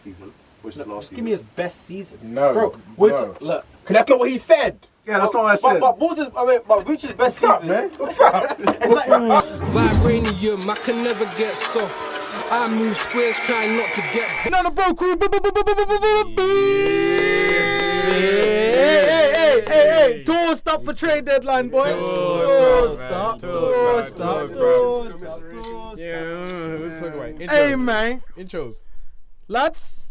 season, which is last season. Give me his best season. No, bro. no. Look, That's not what he said. Yeah, that's not what I said. But Vooch's best season. Man, what's up? Vibranium, I can never get soft. I move squares, trying not to get. No, bro, crew. Hey, don't stop for trade deadline, boys. Don't stop. We'll talk about it. Hey, man. Intros. Lads,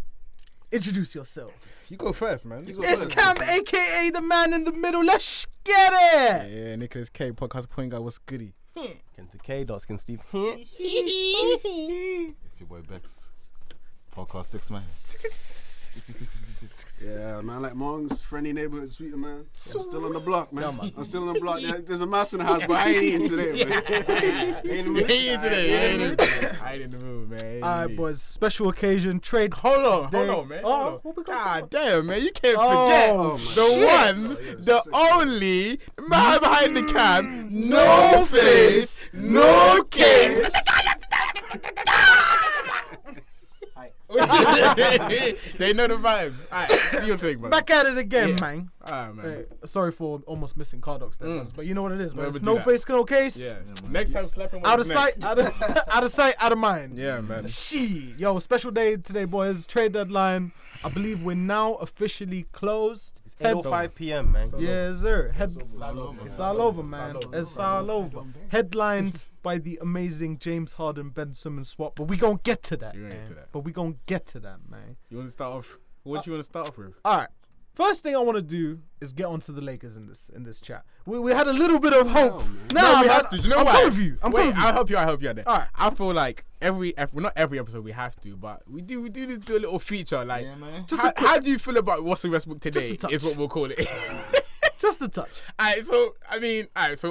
introduce yourselves. You go first, man. It's Cam, a.k.a. the man in the middle. Let's get it. Yeah, Nicholas K, podcast point guy. What's goody? Kenta K, Darkskin Steve. It's your boy Bex. Podcast 6 man. Yeah, man, like Mongs, friendly neighborhood sweeter, man. I'm still on the block, man. I'm still on the block. There's a mouse in the house, but I ain't eating today, man. I ain't in the mood, man. Alright, boys. Special occasion trade. Hold on, man. Oh, what we got? God damn, man. You can't forget the one, the only man behind the cam. No face, no case. They know the vibes. Alright, do your thing, man. Back at it again, man. Alright, man. Hey, sorry for almost missing Cardox there, but you know what it is, man. Never It's do no that. face, no case. Yeah. Next time, slap him Out of sight, out of sight, out of mind. Yeah, man. Yo, special day today, boys. Trade deadline. I believe we're now officially closed. It's 8:05 p.m. man. Yes, sir. It's all over, man. It's all over. Headlined by the amazing James Harden Ben Simmons swap, but we gonna get to that. Man. You want to start off? What do you want to start off with? All right. First thing I want to do is get onto the Lakers in this chat. We had a little bit of hope. No, we have to. Do you know why? I'm coming for you. I'll help you. All right. I feel like not every episode we have to, but we do a little feature. Like, how do you feel about Russell Westbrook today? Is what we'll call it. Just a touch. So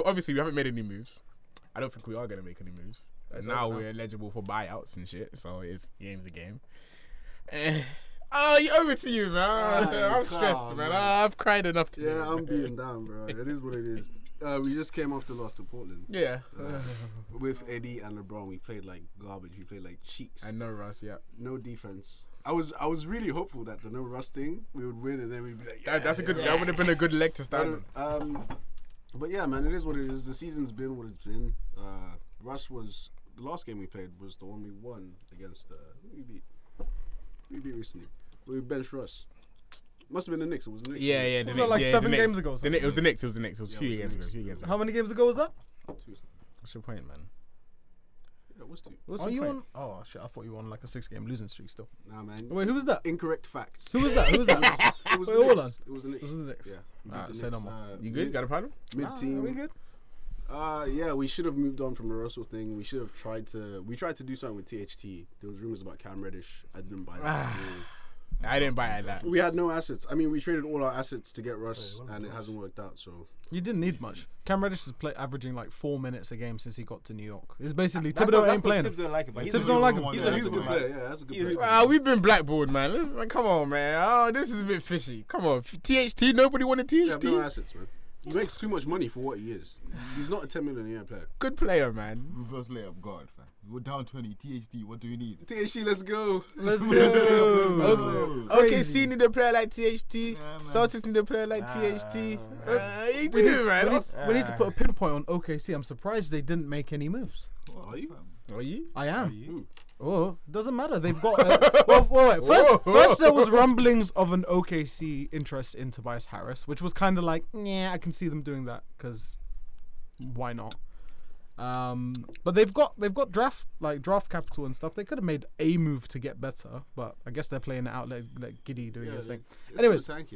obviously we haven't made any moves. I don't think we are gonna make any moves. Now we're eligible for buyouts and shit. So it's game's a game. Over to you, man. I'm stressed, man. I've cried enough today. Yeah, I'm being down, bro. It is what it is. We just came off the loss to Portland. Yeah. With Eddie and LeBron, we played like garbage. We played like cheeks. And no Russ, yeah. No defense. I was really hopeful that the no Russ thing we would win, and then we'd be like, that would have been a good leg to stand on. But yeah, man, it is what it is. The season's been what it's been. Russ was the last game we played was the one we won against. Who we beat? We beat recently. We benched Russ. Must have been the Knicks. It was the Knicks. Yeah. Was that like 7 games ago? It was the Knicks. It was a few games ago. How many games ago was that? 2. What's your point, man? Yeah, it was 2. Are you on? Oh shit! I thought you were on like a 6-game losing streak still. Nah, man. Wait, who was that? Incorrect facts. Who was that? It was the Knicks. It was the Knicks. It was the Knicks. Yeah. Alright, say no more. You good? Got a problem? Mid-team. Are we good? Yeah, we should have moved on from the Russell thing. We should have tried to do something with THT. There was rumors about Cam Reddish. I didn't buy that. I didn't buy that. We had no assets. I mean, we traded all our assets to get Russ, and it hasn't worked out. So you didn't need much. Cam Reddish is averaging like 4 minutes a game since he got to New York. It's basically Thibodeau ain't playing. Tibbs don't like him. Tibbs don't like him. he's a good player. Yeah, that's a good player. We've been blackballed, man. Come on, man. Oh, this is a bit fishy. Come on, THT. Nobody wanted THT. We have no assets, man. He makes too much money for what he is. He's not a 10 million a year player. Good player, man. Reverse layup guard, fam. We're down 20. THT, what do you need? THT, let's go. Let's go. OKC need a player like THT. Celtics need a player like THT. We need to put a pinpoint on OKC. I'm surprised they didn't make any moves. Are you? Are you? I am. Oh, doesn't matter. They've got. Wait. First, there was rumblings of an OKC interest in Tobias Harris, which was kind of like, yeah, I can see them doing that because why not? But they've got draft capital and stuff. They could have made a move to get better, but I guess they're playing it out like Giddy doing his thing. Anyways, the tank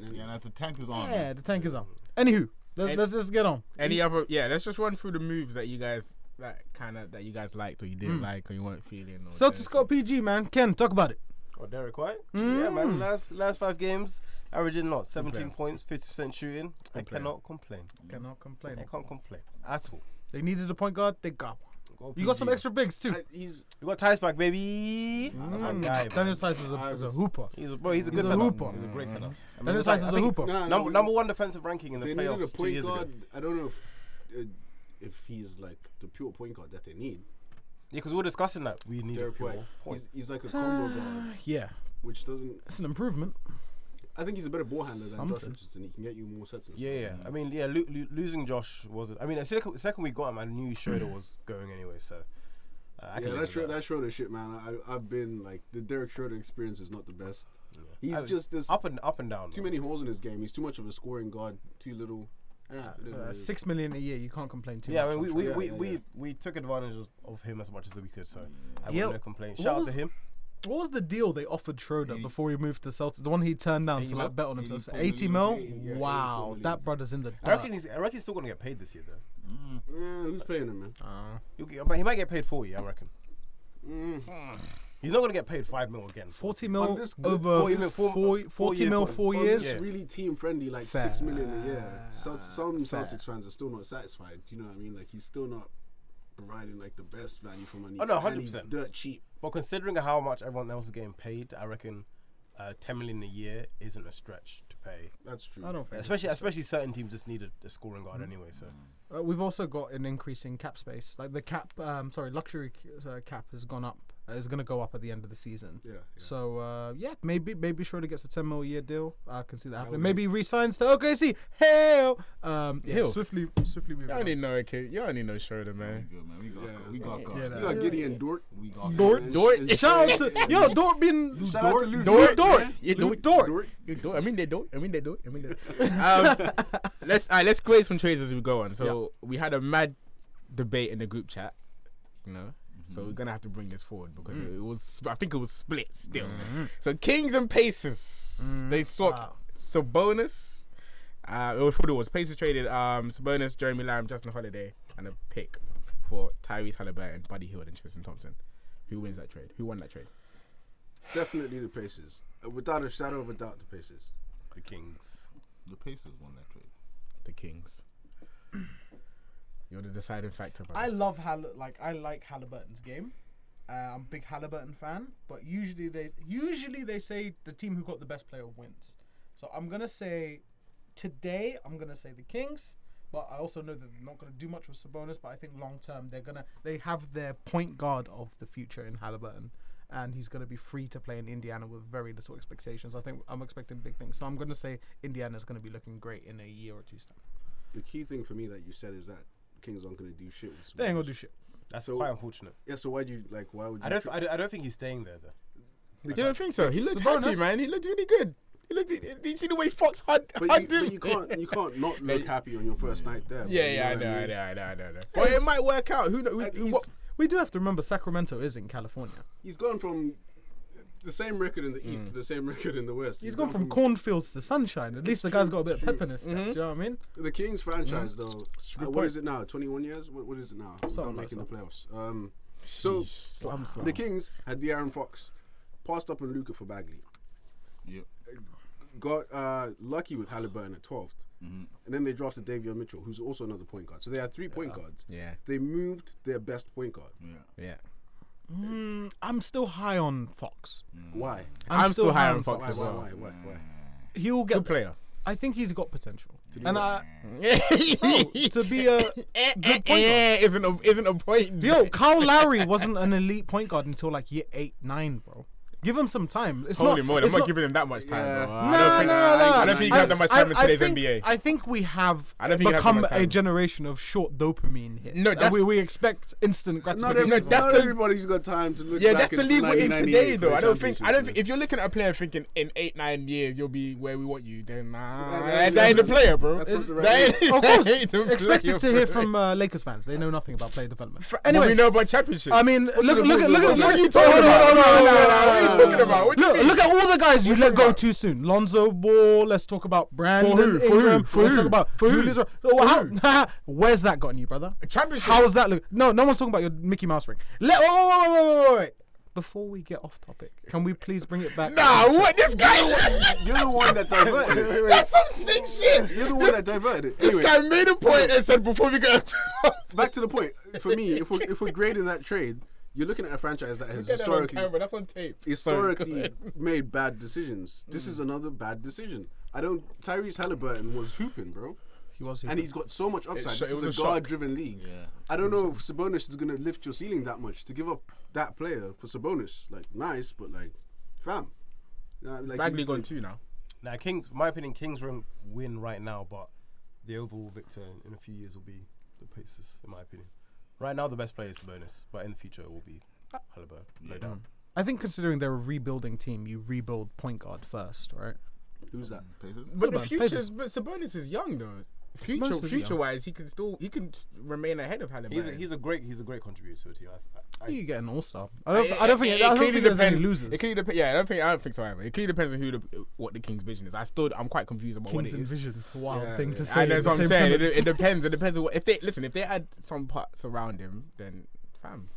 is on. Yeah, the tank is on. Anywho, let's get on. Any other? Yeah, let's just run through the moves that you guys that you guys liked or you didn't like or you weren't feeling. Celtics got PG, man. Ken, talk about it. Oh, Derek White? Yeah, man. Last 5 games, averaging 17 points, 50% shooting. I cannot complain. I can't complain At all. They needed a point guard. They got one. You got some extra bigs too. You got Tice back, baby. Daniel Tice is a hooper. He's a good He's a center. hooper. He's a great center. Daniel Tice is a hooper. Number 1 defensive ranking in the they playoffs needed a 2 point years guard. ago. I don't know if he's like the pure point guard that they need. Yeah, because we were discussing that. We need a pure point. He's like a combo guard. Yeah, which doesn't. It's an improvement. I think he's a better ball handler than Josh Something. Richardson. He can get you more sets. And Yeah, stuff. yeah. I mean, yeah, losing Josh wasn't. I mean, the second we got him, I knew Schroeder was going anyway. So I can live with that Schroeder shit, man. I've been like the Derek Schroeder experience is not the best. Yeah. He's just this up and down. too many holes in his game. He's too much of a scoring guard. Too little. Yeah, it is what it is. 6 million a year. You can't complain too Yeah, much. I mean, on Schroeder. we took advantage of him as much as we could. So I Yo, wouldn't complain. what Shout out was- to him. What was the deal they offered Schroeder before he moved to Celtics? The one he turned down 80 to mil? like bet on himself. 84 80 million. mil? Yeah, Wow, 84 million. that brother's in the I dirt. reckon he's still gonna get paid this year though. Yeah, who's paying him, man? But he might get paid 40. I reckon. Mm. He's not gonna get paid 5 mil again. 40 On mil this over four- even four- 40 mil, 4 On years. this really team friendly, like Fair. 6 million a year. Some Fair. Celtics fans are still not satisfied. Do you know what I mean? Like he's still not providing like the best value for money. Oh, no, and he's 100%. dirt cheap. But considering how much everyone else is getting paid, I reckon 10 million a year isn't a stretch to pay. That's true. I don't think Especially certain teams just need a scoring guard anyway. So We've also got an increase in cap space. Like the cap, luxury cap has gone up. Is going to go up at the end of the season. Yeah. So maybe Schroeder gets a 10 mil a year deal. I can see that happening. would Maybe resigns to OKC. Hell, Hill. swiftly moving. You on. only know, okay. You only know Schroeder, man. Good, man. We Yeah. got Yeah, God. You got Gideon Dort. We got Dort. Dort. Shout out to Dort being Shout out to Luke Dort. Dort. Yeah, Luke Dort. Dort. Good Dort. I mean they do it. Let's clear some trades as we go on. So we had a mad debate in the group chat, you know. So we're gonna have to bring this forward because I think it was split still. So Kings and Pacers, they swapped Sabonis. It was Pacers traded Sabonis, Jeremy Lamb, Justin Holiday, and a pick for Tyrese Halliburton, Buddy Hield, and Tristan Thompson. Who wins that trade? Who won that trade? Definitely the Pacers. Without a shadow of a doubt, the Pacers. the Kings. The Pacers won that trade. The Kings. You're the deciding factor. I love I like Halliburton's game. I'm a big Halliburton fan, but usually they say the team who got the best player wins. So I'm gonna say today the Kings, but I also know that they're not gonna do much with Sabonis. But I think long term they have their point guard of the future in Halliburton, and he's gonna be free to play in Indiana with very little expectations. I think I'm expecting big things, so I'm gonna say Indiana's gonna be looking great in a year or two's time. The key thing for me that you said is that Kings aren't going to do shit with They ain't gonna Sabonis. do shit. That's So- quite unfortunate. Yeah, so why do you why would you? I don't think he's staying there though. You don't think so? He looked Sabonis. happy, man. He looked really good. Did you see the way Fox hugged But him? you can't not look happy on your first night there. bro, you I what know. mean? But it might work out. Who knows? And he's- What? We do have to remember Sacramento is in California. He's gone from the same record in the East to the same record in the West. He's gone from cornfields to sunshine. At least the guy's got a bit of true. pep in his step. Do you know what I mean? The Kings franchise, though. What point. is it now? 21 years? What is it now? Something Without making like the playoffs. So Slums. the Kings had De'Aaron Fox, passed up on Luka for Bagley. Yep. Got lucky with Halliburton at 12th. And then they drafted Davion Mitchell, who's also another point guard. So they had 3 point guards. Yeah. They moved their best point guard. Yeah. I'm still high on Fox. Why? I'm still high on Why? Fox as well. Why? He'll get Good player. I think he's got potential. And to to be a good point guard. isn't a point. Yo, Kyle Lowry wasn't an elite point guard until like year 8, 9, bro. Give him some time. It's Holy not. moly, I'm it's not giving him that much time, Yeah. bro. No. I don't think you have that much time in today's NBA. I think we have I don't think you have that become much a time. generation of short dopamine hits. No, And that's- we expect instant Not, gratification. that's not the- everybody's got time to look Yeah, back that's the into league we're in 1998 today, for though. the I don't think. championship, If you're looking at a player thinking in 8-9 years you'll be where we want you, then that's- that ain't the player, bro. that's not the That right ain't- Of that course, ain't the expected to player, hear bro. from Lakers fans. They know nothing about player development. Anyway, we Anyways, know about championships. I mean, look at What are you talking about? What are you talking about? What do you mean? Look at all the guys you let go too soon. Lonzo Ball. Let's talk about Brandon For who? Ingram. For Let's who? talk about For who? Julius Where's that gotten you, brother? Championship. How has that look? No one's talking about your Mickey Mouse ring. Wait. Before we get off topic, can we please bring it back? Nah, what this guy? You're the one that diverted it. That's some sick shit. You're the one that diverted it. This Anyway, guy made a point and said before we go. back to the point. For me, if we're grading that trade, you're looking at a franchise that has That's on historically that's on tape. historically made bad decisions. This is another bad decision. Tyrese Halliburton was hooping, bro. He was. And he's got so much upside. It This was is a a shock. guard-driven league. Yeah. I don't know if Sabonis is gonna lift your ceiling that much to give up that player for Sabonis. Like, nice, but like, fam, Like Bagley gone 2 now. Now, Kings, in my opinion, Kings win right now, but the overall victor in a few years will be the Pacers, in my opinion. Right now, the best player is Sabonis, but in the future, it will be Halliburton, no doubt. I think considering they're a rebuilding team, you rebuild point guard first, right? Who's that? Pacers. But the Pacers. future's, but Sabonis is young though. Sabonis is young. Future wise, he can remain ahead of Halliburton. He's a great contributor to a team. You get an all-star. I don't think there's any losers. It clearly depends. Yeah, I don't think so either. It clearly depends on what the King's vision is. I'm quite confused about Kings what it and is. vision. Wild Yeah, thing yeah. to say. I know in what the I'm same saying. sentence. It depends. It depends on what if they add some parts around him, then fam.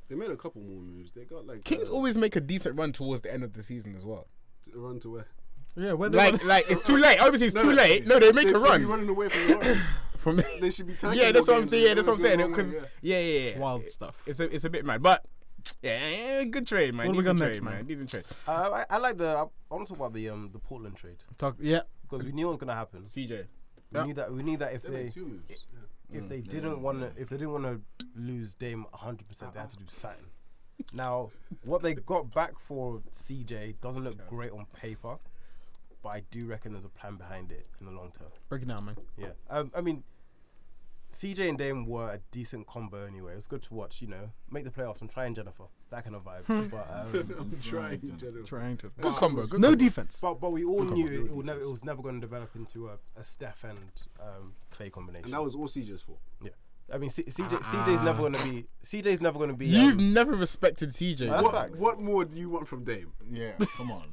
They made a couple more moves. They got like Kings always make a decent run towards the end of the season as well. run to where? Yeah, where Like it's too late. Obviously, it's too late. No, they make a They'll be run running away from the run. from. They should be tagging. Yeah, that's more what I'm games. saying. Yeah, that's what I'm They're saying. going Because wrong way, yeah. wild stuff. It's a bit mad, but yeah, good trade, man. What do we Decent got trade, next, man? Decent trade. I like the. I want to talk about the Portland trade Yeah. because we knew it was gonna happen. CJ. We knew that if They they made 2 moves. Yeah. if they didn't want to lose Dame 100%, they had to do something. Now, what they got back for CJ doesn't look great on paper, but I do reckon there's a plan behind it in the long term. Break it down, man. Yeah. I mean, CJ and Dame were a decent combo anyway. It was good to watch, make the playoffs and try and Jennifer. That kind of vibes. But I'm trying. General. Trying to. Good combo. Good No combo. defense. but we all knew it was never going to develop into a Steph and Clay combination. And that was all CJ's fault. Yeah. I mean, CJ's never going to be. CJ's never going to be. You've never respected CJ. That's What, facts. what more do you want from Dame? Yeah, come on.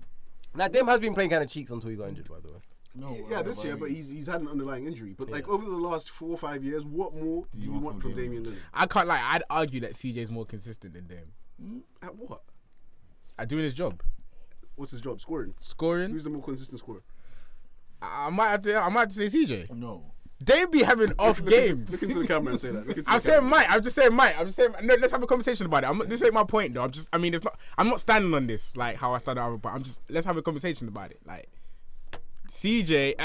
Now Dame has been playing kind of cheeks until he got injured, by the way. No. Yeah, this year, but he's had an underlying injury. But like Yeah. over the last 4 or 5 years, what more do you want from Damian Lillard? I can't lie. I'd argue that CJ's more consistent than Dame At what? at doing his job, What's his job? Scoring. scoring. Who's the more consistent scorer? I might have to say CJ. No. Dame be having off games. Look into the camera and say that. Look into I'm the saying camera. might. I'm just saying might. No. Let's have a conversation about it. This ain't my point though. It's not. I'm not standing on this like how I stand on. But let's have a conversation about it. Like CJ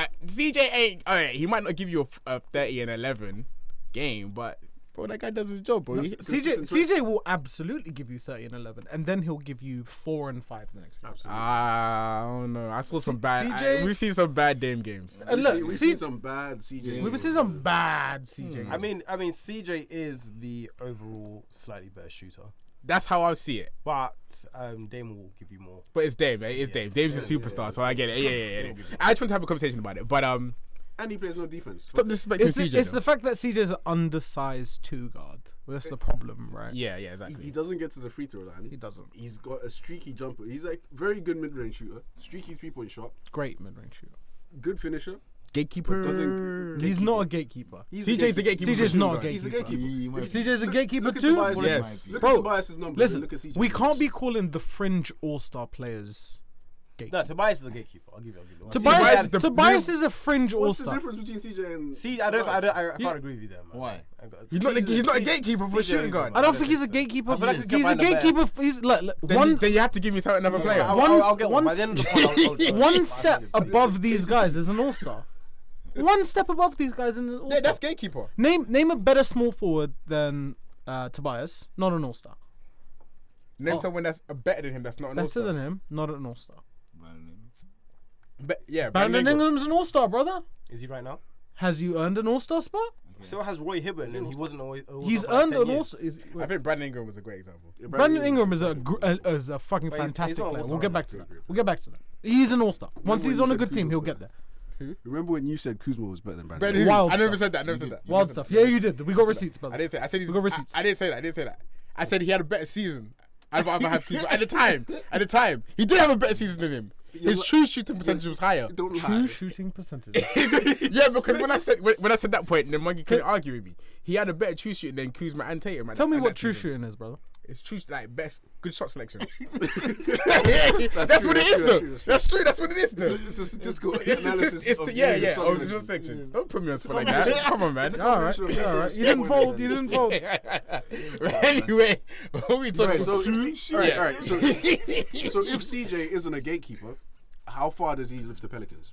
ain't. Alright, he might not give you a 30 and 11 game, but bro, that guy does his job, bro. CJ will absolutely give you 30 and 11, and then he'll give you 4 and 5 the next game. Absolutely. I don't know. I saw some bad. CJ We've seen some bad Dame games. And look, we've seen some bad CJ. we've seen some bad CJ. I mean, CJ is the overall slightly better shooter, That's how I see it. but Dame will give you more. But it's Dame. It's Dame. Dame's a superstar, so I get it. Yeah. I just want to have a conversation about it. But And he plays no defense. stop disrespecting it's CJ. the though. fact that CJ's an undersized 2 guard. That's the problem, right? Yeah, exactly. He doesn't get to the free throw line. He doesn't. He's got a streaky jumper. He's like very good mid-range shooter, streaky 3-point shot, Great mid-range shooter. good finisher. Gatekeeper. Doesn't. He's not a gatekeeper. He's CJ's the gatekeeper. CJ's not a too, He's a gatekeeper. gatekeeper. CJ's a gatekeeper Look at too? Tobias. Yes. Look Bro, at Tobias' numbers. Listen, and look at CJ. we can't be calling the fringe all-star players No, gatekeepers. Tobias is a gatekeeper. I'll give you that. Tobias, the- Tobias is a fringe What's the all-star. difference between CJ and? I can't agree with you there, man. Why? He's not a gatekeeper for a shooting guard. I don't think he's a gatekeeper. I feel like he can He's a find a better- gatekeeper. He's like Then you have to give me another player. I'll get one. By the end of the pod, I'll one step above these guys is an all-star. One step above these guys in an all-star. Yeah, that's gatekeeper. Name a better small forward than Tobias. Not an all-star. Name someone that's better than him. That's not an Better all-star. than him. Not an all-star. Yeah, Brandon Ingram's an all-star, brother. Is he right now? Has he earned an all-star spot? Still has Roy Hibbert, and he wasn't always. He's for like earned 10 an years. all-star. I think Brandon Ingram was a great example. Brandon Ingram is a fucking But he's fantastic not an player. all-star We'll get right back to that. We'll get back to that. He's an all-star. Once when he's you on a said good team, Kuzma's he'll better? get there. Remember when you said Kuzma was better than Brandon? Brandon, Wild I never stuff. said that. I never said that. Wild stuff. Yeah, you did. We got receipts, I brother. didn't say. I said he's. We got receipts. I didn't say that. I said he had a better season. I'd rather have Kuzma at the time. He did have a better season than him. His true shooting percentage was higher. Don't True lie. shooting percentage. Yeah, because when I said that point, then Monkey couldn't argue with me. He had a better true shooting than Kuzma and Tatum. Tell me at what that true season. shooting is, brother. It's true, like best good shot selection. That's true, what it that's is, true, though. that's true. That's true. That's what it is, though. It's a statistical It's analysis. the of yeah, the yeah, shot of the selection. section. Don't put me on spot like that. Come on, man. All right. All right. You didn't fold. You didn't fold. Anyway, what are we talking Right, about? so all Yeah. right. So if CJ isn't a gatekeeper, how far does he lift the Pelicans?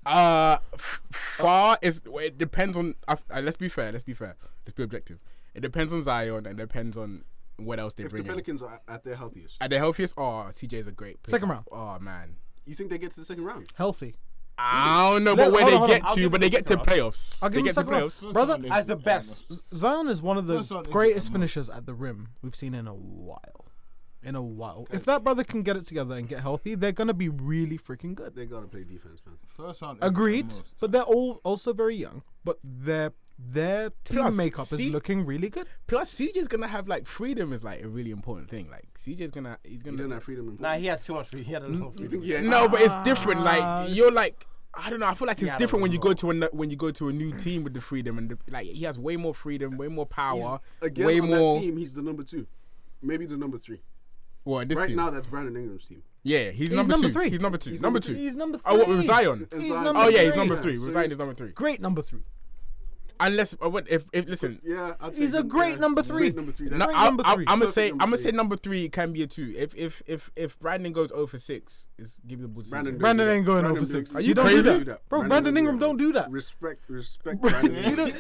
Far is it depends on. Let's be fair. Let's be objective. It depends on Zion and depends on what else they If the bring in. Pelicans are at their healthiest, At their healthiest, CJ's a great pick. Second round. Oh man, you think they get to the second round? Healthy. I don't know, Let- but where hold they on, hold get on. I'll to, give but him they the get to second round. playoffs. I'll They give him get to second round. playoffs. Brother, As the best. Zion is one of the First round is greatest the most. finishers at the rim we've seen in a while. If that brother can get it together and get healthy, they're gonna be really freaking good. They gotta play defense, man. First round. is Agreed, the most. but they're all also very young. But their team Plus, makeup is see- looking really good. Plus, CJ's gonna have like freedom is like a really important thing. Like he's He gonna. didn't have freedom. Nah, he had too much freedom. He had a lot of You freedom. think he had? No, but it's different. Ah, Like you're like. I don't know. I feel like it's Yeah, different when you no. go to a new team with the freedom and like he has way more freedom, way more power, Again, way on more. that team, he's the number 2, maybe the number 3. What this Right team? now, that's Brandon Ingram's team. Yeah, he's number number 2. three. He's number 2. He's Number number 2. He's number 3. Oh, what with Zion? And He's Zion- number Oh yeah, he's three. number Yeah, 3. so With Zion he's- is number 3. Great number 3. Unless if listen. Yeah, I'd say He's a great number 3. Great number 3. No, That's Great number three. I'm gonna Perfect say number three. number 3 can be a 2. If Brandon goes 0 for 6, is give the ball to Brandon CJ. Brandon don't ain't do that. going Brandon over don't 6. do Are that. you don't crazy? do do that, bro. Brandon Ingram don't do that. Respect Brandon You Ingram. don't-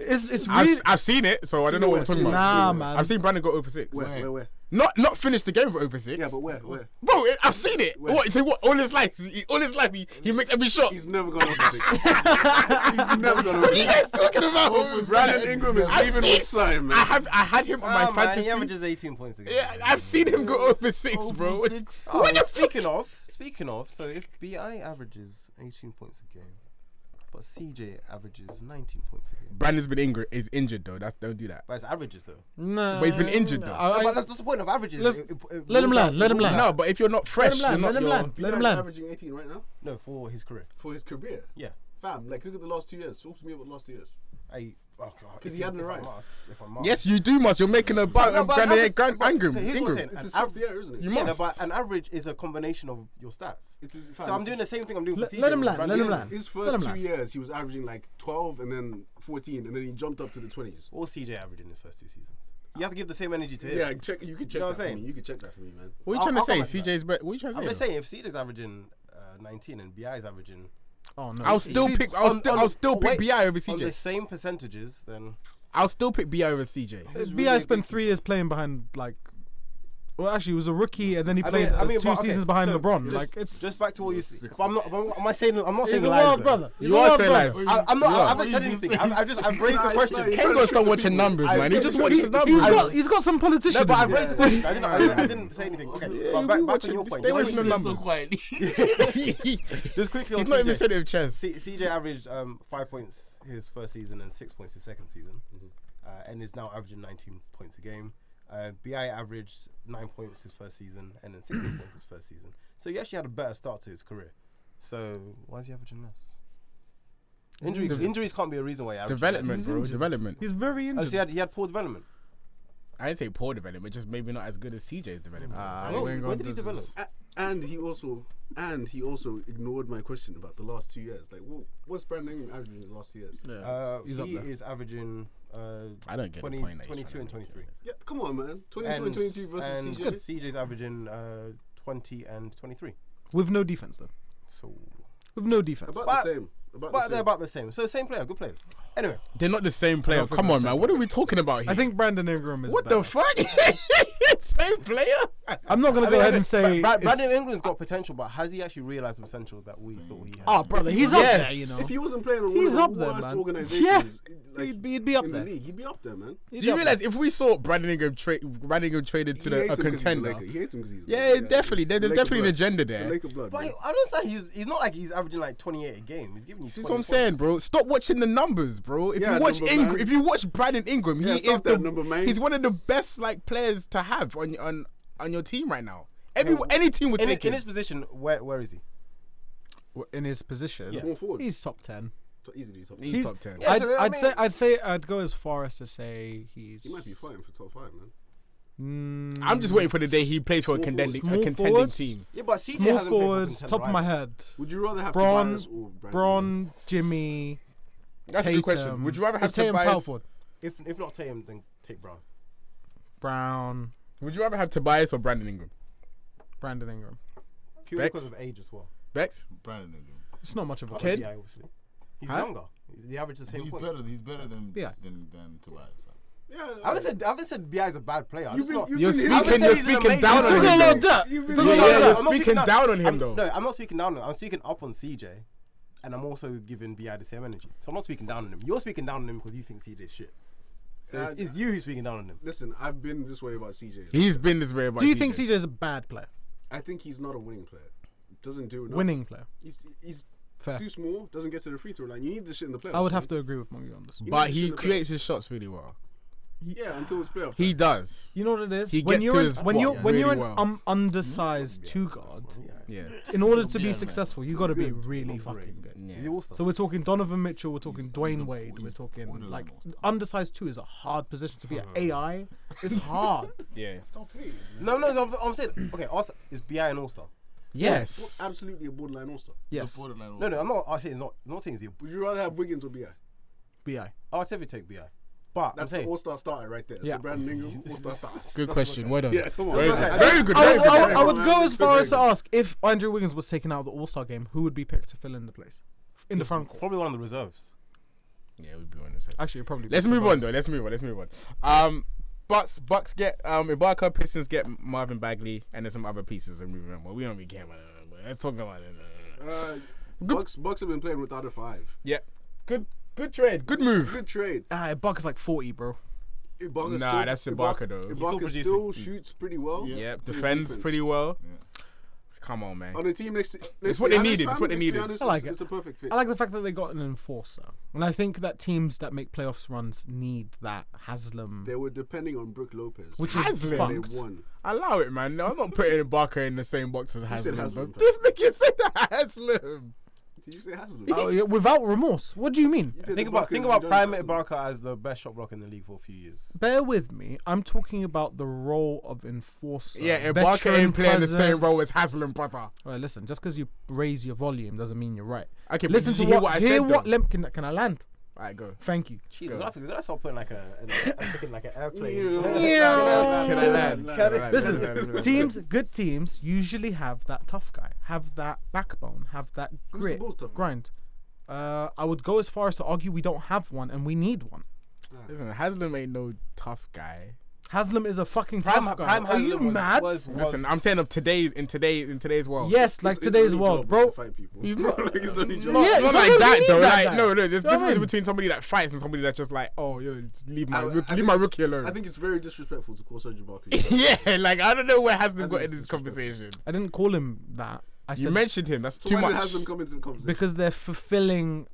it's really. I've seen it, so I don't know what I'm talking about. Nah, man. I've seen Brandon go 0 for 6. Where? Not finish the game for 0 for 6. Yeah, but where? Bro, I've seen it. Where? What? So what? All his life, he makes every shot. He's never gone over 6. He's never gone over What are you 6. guys talking about? Brandon Ingram is I've leaving seen- with Simon, man. I had him on my Man, fantasy. he averages 18 points a game. Yeah, I've seen him go over 6, bro. Over 6. Oh, What the speaking of, so if BI averages 18 points a game, but CJ averages 19 points a game. Brandon's been is injured though. Don't do that. But it's averages though. Nah, But he's been injured, though. No, but that's the point of averages. let's- It let him rules land, out- let him rules land. out- No, but if you're not fresh, let him you're land. not. Let him you're- land. Let him BI's land. averaging 18 right now No, for his career. for his career. Yeah. Fam, like look at the last 2 years. Talk to me about the last 2 years. Oh God. 'Cause he hadn't if I arrived. must, if I must. Yes, you do, Must. You're making a No, but Ingram. okay, here's what I'm Ingram. saying. It's his An 5th year, isn't it? You Yeah, no, must. but an average is a combination of your stats. It is, So I'm doing the same thing I'm doing for CJ. Let him with land, Brandon let him Ingram. land. His Let first him 2 land. years, he was averaging like 12 and then 14, and then he jumped up to the 20s. What was CJ averaging in his first 2 seasons? You have to give the same energy to him. Yeah, you can check know that what I'm for saying? me. You can check that for me, man. What are you I'll- trying to I'll say? come back to CJ's better. What are you trying to I'm say? just saying, if CJ's averaging 19 and BI is averaging Oh no. I'll still See, pick. on- I'll still pick wait, BI over on the CJ. same percentages, then I'll still pick BI over CJ. BI spent 3 years playing behind like. Well, actually, he was a rookie, and then he played I mean, 2 but, okay, seasons behind so LeBron. just- Like it's. just back to what you see. But I'm not. Am I saying? I'm not saying He's a lies, wild though. brother. He's You a are wild saying brother. lies. I'm not. You I are. haven't said anything. I've raised the question. Ken gotta start watching numbers, man. He just watches numbers. He's got some politician. No, but in I've him. raised the question. I didn't say anything. Okay, but back on your point. Stay away Just from the quickly- numbers. Just quickly on He's not even CJ. said it with chest. CJ averaged 5 points his first season and 6 points his second season, and is now averaging 19 points a game. BI averaged 9 points his first season and then 16 points his first season. So he actually had a better start to his career. So why is he averaging less? Injuries can't be a reason why he averages Development, He's bro. injured. Development. He's very less. Oh, injured. so he had poor development. I didn't say poor development, just maybe not as good as CJ's development. Oh, we ain't when gonna did he do develop? this. And he also ignored my question about the last 2 years. Like, what's Brandon Ingram averaging in the last 2 years? He's up He there. is averaging I don't get 20, the point. that you're 22 trying and to make 23. Yeah, come on, man. 22 and 23 versus and CJ. CJ's averaging 20 and 23. With no defense though. So, With no defense. About the same. but they're about the same. So same player, good players. Anyway, They're not the same player. don't think Come they're on, the man. same What are we talking about here? I think Brandon Ingram is What better. the fuck? Same player? I'm not gonna go ahead and say. Brandon it's- Ingram's got potential, but has he actually realized the potential that we thought he had? Oh, brother, he's up Yes. there. You know. If he wasn't playing on He's one up of there, the worst man. organizations, like, He'd be up in there. the league, he'd be up there, man. Do you realize if we saw Brandon Ingram traded to He a hates him 'cause he's a contender? Laker. He hates him because he's a Yeah, Laker. definitely. It's There's Laker definitely an blood. agenda It's the there. Laker blood, But man. I don't understand. He's not like he's averaging like 28 a game. He's giving you. This 20 is what I'm saying, points. bro. Stop watching the numbers, bro. If Yeah, you watch number Ingram, man. if you watch Brandon Ingram, Yeah, he stop is that number, man. he's one of the best like players to have on your team right now. Any team would take in him. his position, where is he? In his position, Small forward. he's top 10. Easily top 10. He's top 10. Yeah, so, I mean- I'd go as far as to say he's. He might be fighting for top 5, man. I'm just waiting for the day he plays for a Small contending forwards. contending team. Yeah, but CJ Small hasn't played for forwards, contender top of my either. head. Would you rather have Braun, Tobias or Brandon? Braun, Jimmy. That's a good question. Would you rather have Is Tatum power Tobias? forward? If not Tatum, then take Brown. Brown, Would you rather have Tobias or Brandon Ingram? Brandon Ingram. Purely Bex? because of age as well. Bex? Brandon Ingram. It's not much of a Kid? Yeah, obviously. He's Huh? younger. He averages the same He's points. better. He's better than Yeah. than Tobias. Yeah, I haven't said BI is a bad player. I'm You've just been- not- you've You're been speaking, hitting- you're he's an speaking amazing down player. on Took a him. lot though. of dirt. You've been Took a Yeah, lot of you're dirt. I'm not speaking down on him I'm- though. No, I'm not speaking down. I'm speaking up on CJ, and I'm also giving BI the same energy. So I'm not speaking down on him. You're speaking down on him because you think CJ's shit. So it's you who's speaking down on him. Listen, I've been this way about CJ. He's been this way about Do you CJ. think CJ is a bad player? I think he's not a winning player. Doesn't do enough. Winning player. He's Fair. too small. Doesn't get to the free throw line. You need this shit in the playoffs. I would man. have to agree with Mongy on this. But need to he shoot the creates his shots really well. Yeah, until it's playoff. He time. does. You know what it is? He when gets you're to in, his when spot you're when you're really an well. undersized two guard, Yeah. in order to be man. successful, you got to be really fucking good. Yeah. He's all-star. So we're talking Donovan Mitchell, we're talking he's Dwayne a- Wade, we're he's talking borderline like all-star. undersized two is a hard position to be at. AI is hard. Yeah. Stop playing. No, I'm saying okay. Also, is BI an all-star? Yes. Absolutely a borderline all-star. Yes, Borderline No, I'm not. I say it's not. I'm not saying it's the. Would you rather have Wiggins or BI? BI. I'll definitely take BI. But That's I'm the saying all-star starter right there. Yeah. So Brandon Ingram, all-star starter. Good question. Well done. Yeah, come on. Very Okay. good. Very good. I Very would, good. I would, very I would good. go as far as to Very good. ask if Andrew Wiggins was taken out of the All Star game, who would be picked to fill in the place in the front court? probably one of the reserves. Yeah, we'd be on this. Actually, it'd probably. Let's be move on Sabonis. though. Let's move on. Bucks get Ibaka. Pistons get Marvin Bagley, and there's some other pieces. And moving on. Well, we don't really care about that. But let's talk about it. Bucks have been playing without a five. Yeah. Good trade. Good move. Good trade. Ibaka's like 40, bro. Ibaka Nah, still, that's Ibaka, though. He's Ibaka producing. still shoots pretty well. Yeah. Plays Defends defense. pretty well. Yeah. Come on, man. On the team next to It's what they Giannis, needed, fam, it's what they next to needed. Giannis, I like it's, it. it's a perfect fit. I like the fact that they got an enforcer, and I think that teams that make playoffs runs need that Haslam, They were depending on Brook Lopez. which is Haslam? and they fucked. won. Allow it, man. No, I'm not putting Ibaka in the same box as said Haslam. Haslam, But fam. this nigga said Haslam. Did you say Haslam? Oh, yeah, without remorse. What do you mean? You said Think about Ibaka is Prime Haslam. Ibaka as the best shot blocker in the league for a few years. Bear with me. I'm talking about the role of enforcer. Yeah, Ibaka veteran ain't playing the present. same role as Haslam, brother. All right, listen. Just because you raise your volume doesn't mean you're right. Okay, but Listen did to you hear what. I Hear said, what. though? Can I land? Alright, go. Thank you. Jeez, we gotta start putting like a airplane. Can I land? Listen, teams, good teams usually have that tough guy, have that backbone, have that Who's the grit, Bulls' tough guy? grind. I would go as far as to argue we don't have one and we need one. Listen, Haslam ain't no tough guy. Haslam is a fucking tough guy. Prime Are you Haslam mad? Listen, I'm saying of in today's world. Yes, like His today's only world, job bro. was to fight people. He's not- like his only job. Yeah, Not so like you that need though. that Like guy. no, there's You know what I difference mean? between somebody that fights and somebody that's just like, oh, yo, just leave my I leave think my it's- rookie alone. I think it's very disrespectful to call Serge Ibaka. Yeah, like I don't know where Haslam I got think in it's this conversation. I didn't call him that. I You said mentioned him. That's So too why did much. Haslam come into the conversation? because they're fulfilling,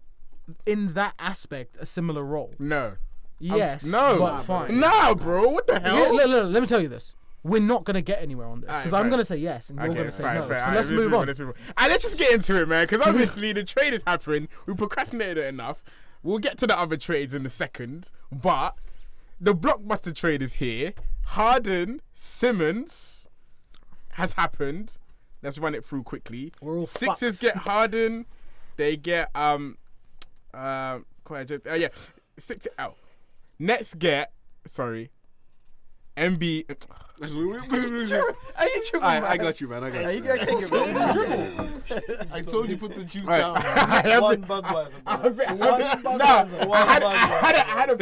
in that aspect, a similar role. No. Yes, no. but Nah, fine. Nah, bro. What the Yeah, hell? look, let me tell you this. We're not going to get anywhere on this because Alright, I'm fine. going to say yes and you're going to say no. So Alright, let's move on. Let's move on. Let's just get into it, man. Because obviously the trade is happening. We procrastinated it enough. We'll get to the other trades in a second. But the blockbuster trade is here. Harden, Simmons has happened. Let's run it through quickly. We're all Sixers fucked. get Harden. They get Nets get MB. Are you tripping? I got you, man. I got you. You gotta take it, man. I told you put the juice Alright. down. I One Budweiser. had a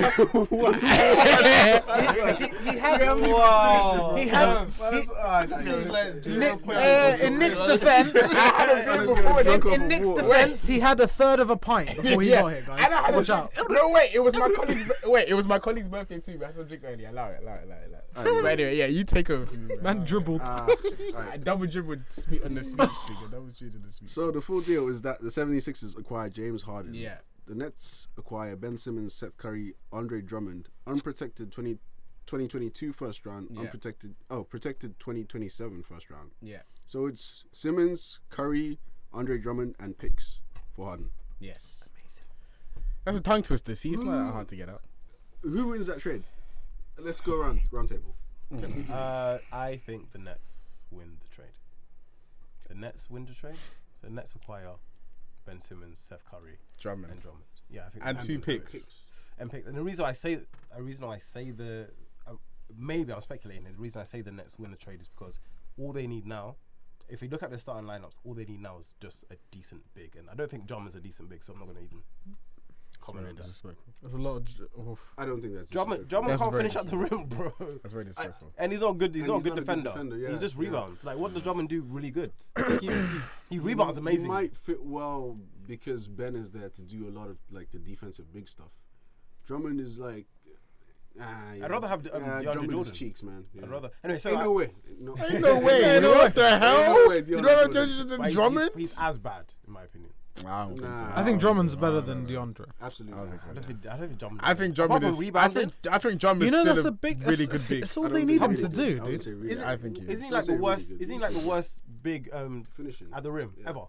Wow. He had in Nick's defense. In Nick's defense, he had a third of a pint before he got here, guys. Watch out. No, wait, it was my colleague's. It was my colleague's birthday too. I had some drink earlier. Allow it. But anyway, yeah, you take over. From me, Man dribbled. I double dribbled on the speech thing. Double dribbled on the speech. So the full deal is that the 76ers acquire James Harden. Yeah. The Nets acquire Ben Simmons, Seth Curry, Andre Drummond, unprotected 2022 first round, Yeah. protected 2027 first round. Yeah. So it's Simmons, Curry, Andre Drummond, and picks for Harden. Yes. Amazing. That's a tongue twister. See, it's not that hard to get out. Who wins that trade? Let's go round table. I think the Nets win the trade. The Nets win the trade. So the Nets acquire Ben Simmons, Seth Curry, Drummond. and Drummond. Yeah, I think. And two picks. And the reason I say the maybe I'm speculating. The reason I say the Nets win the trade is because all they need now, if you look at their starting lineups, all they need now is just a decent big. And I don't think Drummond's a decent big, so I'm not going to even. There's a lot of. I don't think that's Drummond That's can't very finish at the rim, bro. That's very disrespectful. And he's not good. He's And not a he's good not a good defender. defender, He just yeah. rebounds. Like, what does Drummond do really good? He rebounds amazing. He might fit well because Ben is there to do a lot of like the defensive big stuff. Drummond is like. I'd rather have DeAndre Drummond Jordan. is cheeks, man. Yeah. I'd rather. Anyway, so Ain't no way. No. Ain't no way. What the hell? no way, You DeAndre don't have Jordan. to but Drummond? He's as bad, in my opinion. I don't think so. Nah. I think Drummond's better than DeAndre. Absolutely. I not. don't I don't think Drummond. I think Drummond Apart is. from I rebounding, think Drummond You is know still that's a a big. really good big. It's all I they don't need think him really to good. do, I wouldn't dude. say really Isn't, good. I think he is. isn't he I'd like say the really worst? good. Isn't he like the worst big Finishing. at the rim Yeah. ever?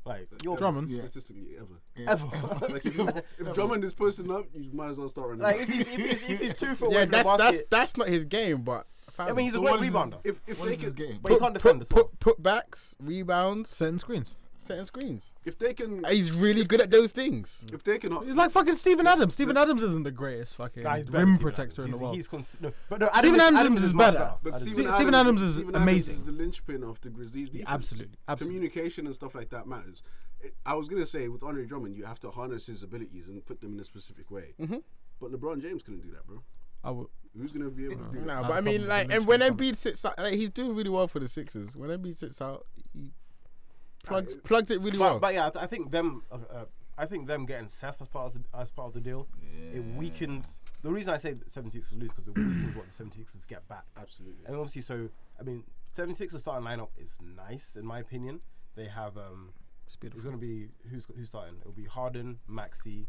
Like you're Drummond. Yeah. Statistically, ever. ever. Like if Drummond is posting up, you might as well start running. Like back. if he's 2 foot away Yeah, from the basket. that's not his game, but. I mean, he's a So great what is his- rebounder, if What they is his can, game? but he can't defend as well. Put backs, rebounds, Setting screens. setting screens. if they can, He's really good at those things. if they can, He's like fucking Steven Adams. Steven Adams isn't the greatest fucking Guys, better rim than protector Steven in the Adams. world. No, Steven Adams is much better. But Steven Adams is Steven amazing. Adams is the linchpin of the Grizzlies' defense. Absolutely. Communication and stuff like that matters. I was gonna say with Andre Drummond, you have to harness his abilities and put them in a specific way. Mm-hmm. But LeBron James couldn't do that, bro. I would. Who's gonna be able to do that? No, I'd but I mean, probably like, mention and when Drummond. Embiid sits out, like, he's doing really well for the Sixers. When Embiid sits out, he plugs it really well. But yeah, I think them. I think them getting Seth as part of the deal. It weakens. The reason I say the 76ers lose because it weakens what the 76ers get back. Absolutely. And obviously, so I mean, 76ers starting lineup is nice in my opinion. They have It's it's beautiful. going to be who's starting. It'll be Harden, Maxey,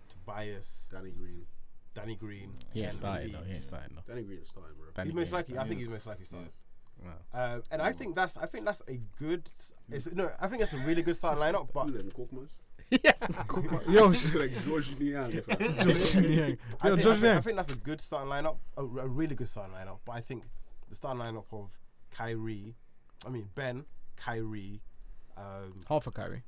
Tobias, Danny Green. Danny Green. He ain't and started Embiid. though. He ain't starting though. Danny Green is starting, bro. He's most likely. I think Yes. he's most likely starting. Yes. And I think that's a good. I think it's a really good starting lineup. But Who them? Korkmaz? Yo, Like George Niang. I think that's a good starting lineup, a really good starting lineup. But I think the starting lineup of Ben, Kyrie, half a Kyrie.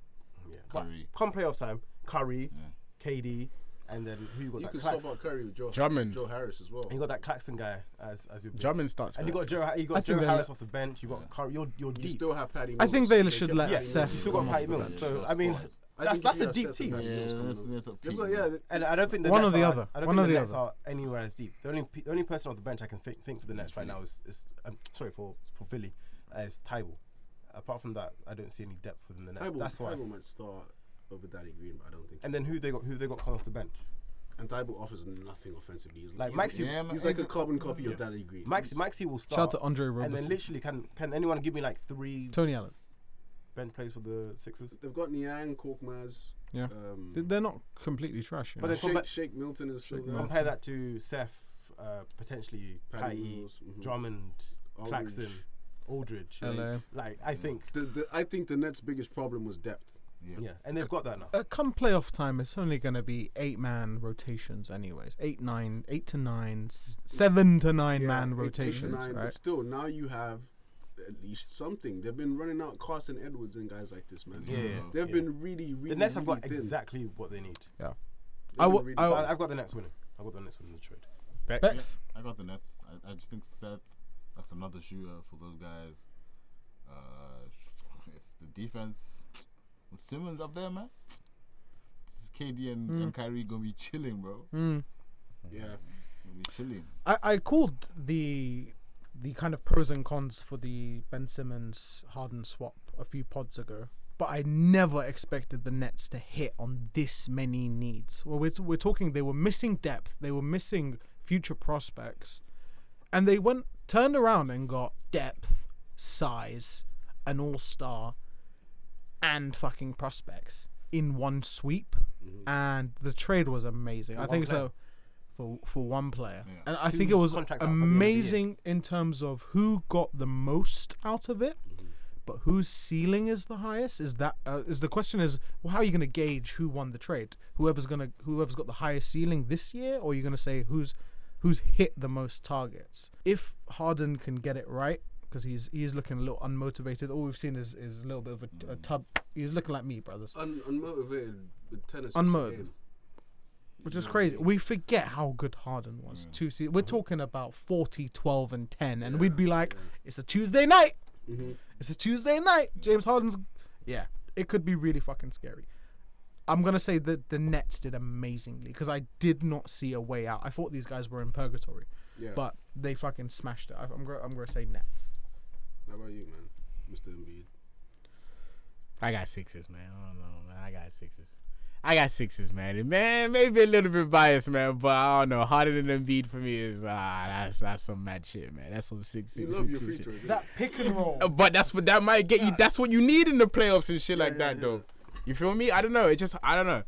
yeah, Curry. come playoff time, Curry, Yeah. KD, and then who you got You that can swap Claxton? out Curry with Drummond. Joe Harris as well. And you got that Claxton guy as your big. Drummond starts. And you first. got I Joe think they're Harris off the bench. You got Curry. You're You deep. still have Patty. I think Mills. they should kept let Patty Seth Mills. You still got come Patty off the Mills. bench. So I mean, I think that's you a have deep Seth team. and Patty Mills Yeah, coming that's, up. that's a They've peak. got, yeah, And I don't think the One Nets or the are, other. I don't One think or the the Nets other. are anywhere as deep. The only person off the bench I can think for the Nets right now is sorry for Philly is Tybal. Apart from that, I don't see any depth within the Nets. That's why. Tybal might start over Danny Green, but I don't think. And then who they got coming off the bench? And Tybal offers nothing offensively. Like he's, Maxey, Yeah, man. he's like a carbon copy of Danny Green. Maxey will start. Shout out to Andre and then Roberson. literally, can anyone give me like 3 Tony Allen. bench plays for the Sixers? They've got Niang, Korkmaz. Yeah. They're not completely trash. You But know? then Shake Milton is still Shake there. Milton. Compare that to Seth, potentially Patty, Mills, Drummond, Aldridge. Claxton, Aldridge. LA. Like I think, I think the Nets' biggest problem was depth. yeah, and they've got that now. Come playoff time, it's only going to be 8-man rotations, anyways. 8 to 9, 7 to 9 man 8 to rotations, 9, right? But still, now you have at least something. They've been running out Carson Edwards and guys like this, man. Yeah, They've been really, really. The Nets have got really thin. exactly what they need. Yeah. They've I been w- really I So thin. I've got the Nets winning. I've got the Nets winning the trade. Bex? I got the Nets. I just think Seth, that's another shooter for those guys. It's the defense with Simmons up there, man. It's KD and Kyrie gonna be chilling, bro. Yeah. Gonna be chilling. I called the kind of pros and cons for the Ben Simmons Harden swap a few pods ago, but I never expected the Nets to hit on this many needs. Well, we're talking they were missing depth, they were missing future prospects, and they turned around and got depth, size, an all-star, and fucking prospects in one sweep, and the trade was amazing. I one think player. so. For one player, Yeah. and I think it Whose was contract's up at the end of the year? amazing in terms of who got the most out of it, but whose ceiling is the highest. Is the question? Is well, how are you going to gauge who won the trade? Whoever's got the highest ceiling this year, or are you going to say who's hit the most targets? If Harden can get it right, because he's looking a little unmotivated. All we've seen is a little bit of a tub. He's looking like me, brothers. Unmotivated with tennis. Unmotivated. Which is crazy. We forget how good Harden was. We're talking about 40, 12, and 10. And we'd be like, it's a Tuesday night. It's a Tuesday night. James Harden's... Yeah, it could be really fucking scary. I'm gonna say that the Nets did amazingly because I did not see a way out. I thought these guys were in purgatory, but they fucking smashed it. I'm gonna say Nets. How about you, man, Mr. Embiid? I got Sixers, man. I don't know, man. I got Sixers, man. And man, maybe a little bit biased, man, but I don't know. Harden and Embiid for me is that's some mad shit, man. That's some six. You love your free throws. That pick and roll. But that might get you. That's what you need in the playoffs and shit like that, though. You feel me? I don't know. I don't know.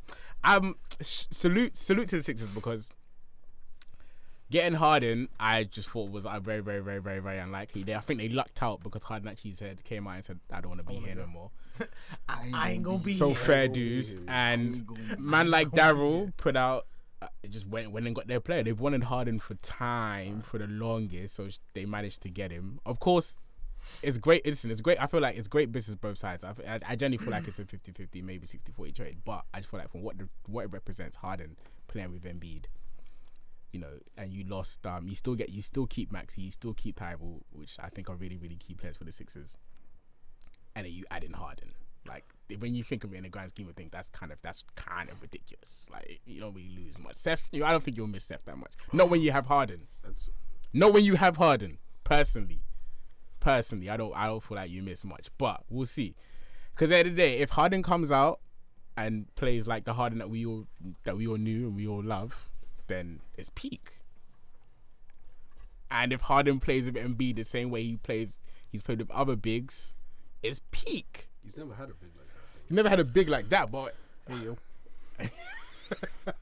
Salute to the Sixers because getting Harden, I just thought was very, very, very, very, very unlikely. I think they lucked out because Harden actually came out and said, "I don't want to be here no more." I ain't gonna be so here. fair dues, and man like Daryl put out. It just went and got their player. They've wanted Harden for time, for the longest, so they managed to get him. Of course, it's great. Listen, it's great. I feel like it's great business both sides. I generally feel like it's a 50-50, maybe 60-40 trade. But I just feel like from what it represents, Harden playing with Embiid, you know, and you lost. You still keep Maxey, you still keep Tybalt, which I think are really, really key players for the Sixers. And then you add in Harden. Like when you think of it in the grand scheme of things, that's kind of ridiculous. Like you don't really lose much. Seth, I don't think you'll miss Seth that much. Not when you have Harden. Not when you have Harden. Personally, I don't feel like you miss much. But we'll see. Because at the end of the day, if Harden comes out and plays like the Harden that we all knew and we all love, then it's peak. And if Harden plays with Embiid the same way he's played with other bigs, it's peak. He's never had a big like that. He's never had a big like that, but hey yo.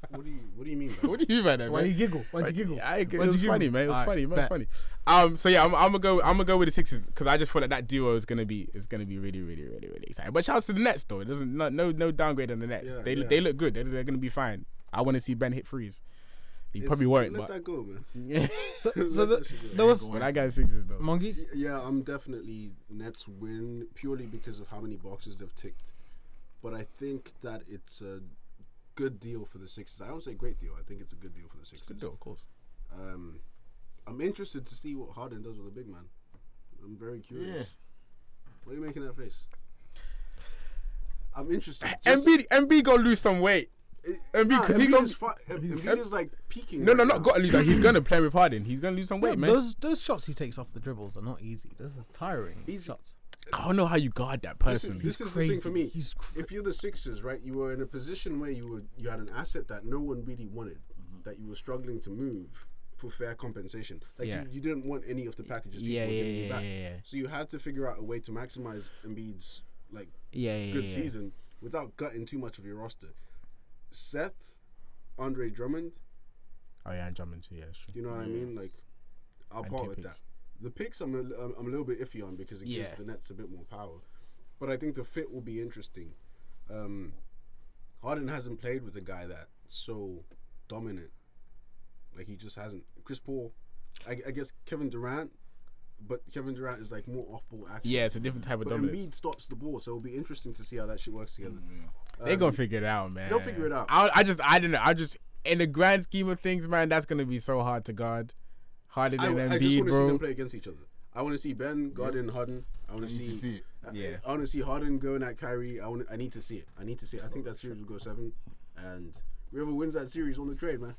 What do you mean? What do you mean by that? Why man? you giggle? Why'd you giggle? It was funny, man. It was funny. Man. It was funny. So yeah, I'm gonna go with the Sixers because I just feel like that duo is gonna be really, really, really, really exciting. But shouts to the Nets though. It doesn't no downgrade on the Nets. They look good. They're gonna be fine. I want to see Ben hit threes. He probably won't. Let but that go, man. yeah. So there was But I got Sixers though. Mongi. Yeah, I'm definitely Nets win purely because of how many boxes they've ticked. But I think that it's a good deal for the Sixers. I don't say great deal. I think it's a good deal for the Sixers. Good deal, of course. I'm interested to see what Harden does with a big man. I'm very curious. Yeah. Why are you making that face? I'm interested. Embiid gonna lose some weight. Because Embiid is like peaking. No, not gotta lose. Like, he's gonna play with Harden. He's gonna lose some weight, man. Those shots he takes off the dribbles are not easy. Those are tiring shots. I don't know how you guard that personally. This is the thing for me. If you're the Sixers, right, you were in a position where you had an asset that no one really wanted, that you were struggling to move for fair compensation. Like you didn't want any of the packages people were giving you back. So you had to figure out a way to maximize Embiid's good season without gutting too much of your roster. Seth, Andre Drummond. Oh yeah, and Drummond too. Yeah, that's true. You know what I mean? Like, I'll part with that. The picks I'm a little bit iffy on because it gives the Nets a bit more power, but I think the fit will be interesting. Harden hasn't played with a guy that's so dominant. Like he just hasn't. Chris Paul, I guess Kevin Durant, but Kevin Durant is like more off-ball action. Yeah, it's a different type of dominance. Embiid stops the ball, so it'll be interesting to see how that shit works together. They're gonna figure it out, man. They'll figure it out. I don't know. In the grand scheme of things, man, that's gonna be so hard to guard. Harder than Embiid, I just want to see bro. them play against each other. I want to see Ben guarding Harden. I want to see it. I want to see Harden going at Kyrie. I need to see it. I think that series will go 7, and whoever wins that series on the trade, man.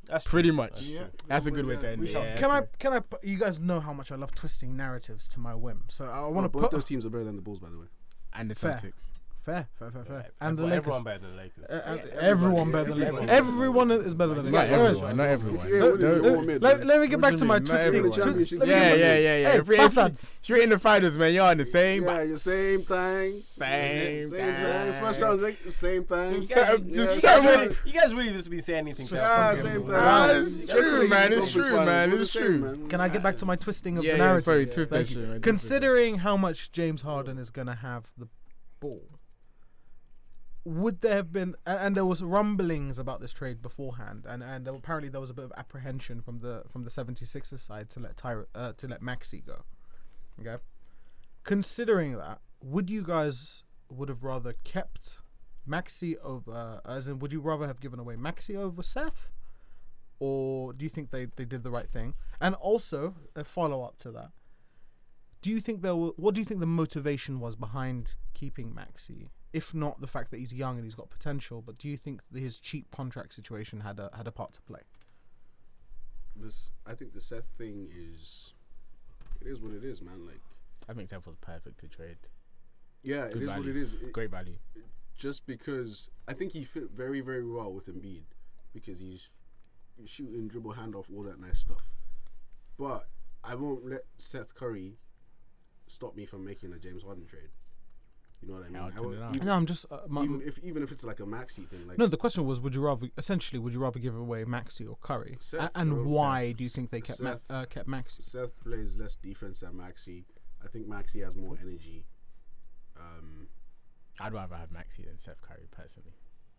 That's Pretty true. much. That's a good way to end it. Yeah. Can I? You guys know how much I love twisting narratives to my whim. So I want to both put those teams are better than the Bulls, by the way. And the Fair. Celtics. Fair. And the Lakers. Everyone better than the Lakers. Everyone better than the Lakers. Everyone is better than the Not Lakers. everyone. Let me get back to my Not twisting. everyone. Yeah. Hey, bastards. If you're in the finals, man, you're on the same. Yeah, your same thing. Same thing. First round, same thing. You guys really just be saying anything. Same thing. It's true, man. It's true. Can I get back to my twisting of the Yeah, narrative? sorry, twist that Thank shit, you. man. Considering how much James Harden is going to have the ball, would there have been, and there was rumblings about this trade beforehand, and apparently there was a bit of apprehension from the 76ers side to let Maxey go. Okay, considering that, would you guys would have rather kept Maxey over, as in, would you rather have given away Maxey over Seth, or do you think they did the right thing? And also a follow up to that, do you think what do you think the motivation was behind keeping Maxey? If not the fact that he's young and he's got potential, but do you think that his cheap contract situation had a part to play? I think the Seth thing is what it is, man. Like, I think Seth was perfect to trade. Yeah, it is what it is. Great value. Just because I think he fit very, very well with Embiid because he's shooting, dribble, handoff, all that nice stuff. But I won't let Seth Curry stop me from making a James Harden trade. You know what I mean? No, I'm just even if it's like a Maxey thing. Like, no, the question was, would you rather give away Maxey or Curry, and why do you think they kept Maxey? Seth plays less defense than Maxey. I think Maxey has more energy. I'd rather have Maxey than Steph Curry personally.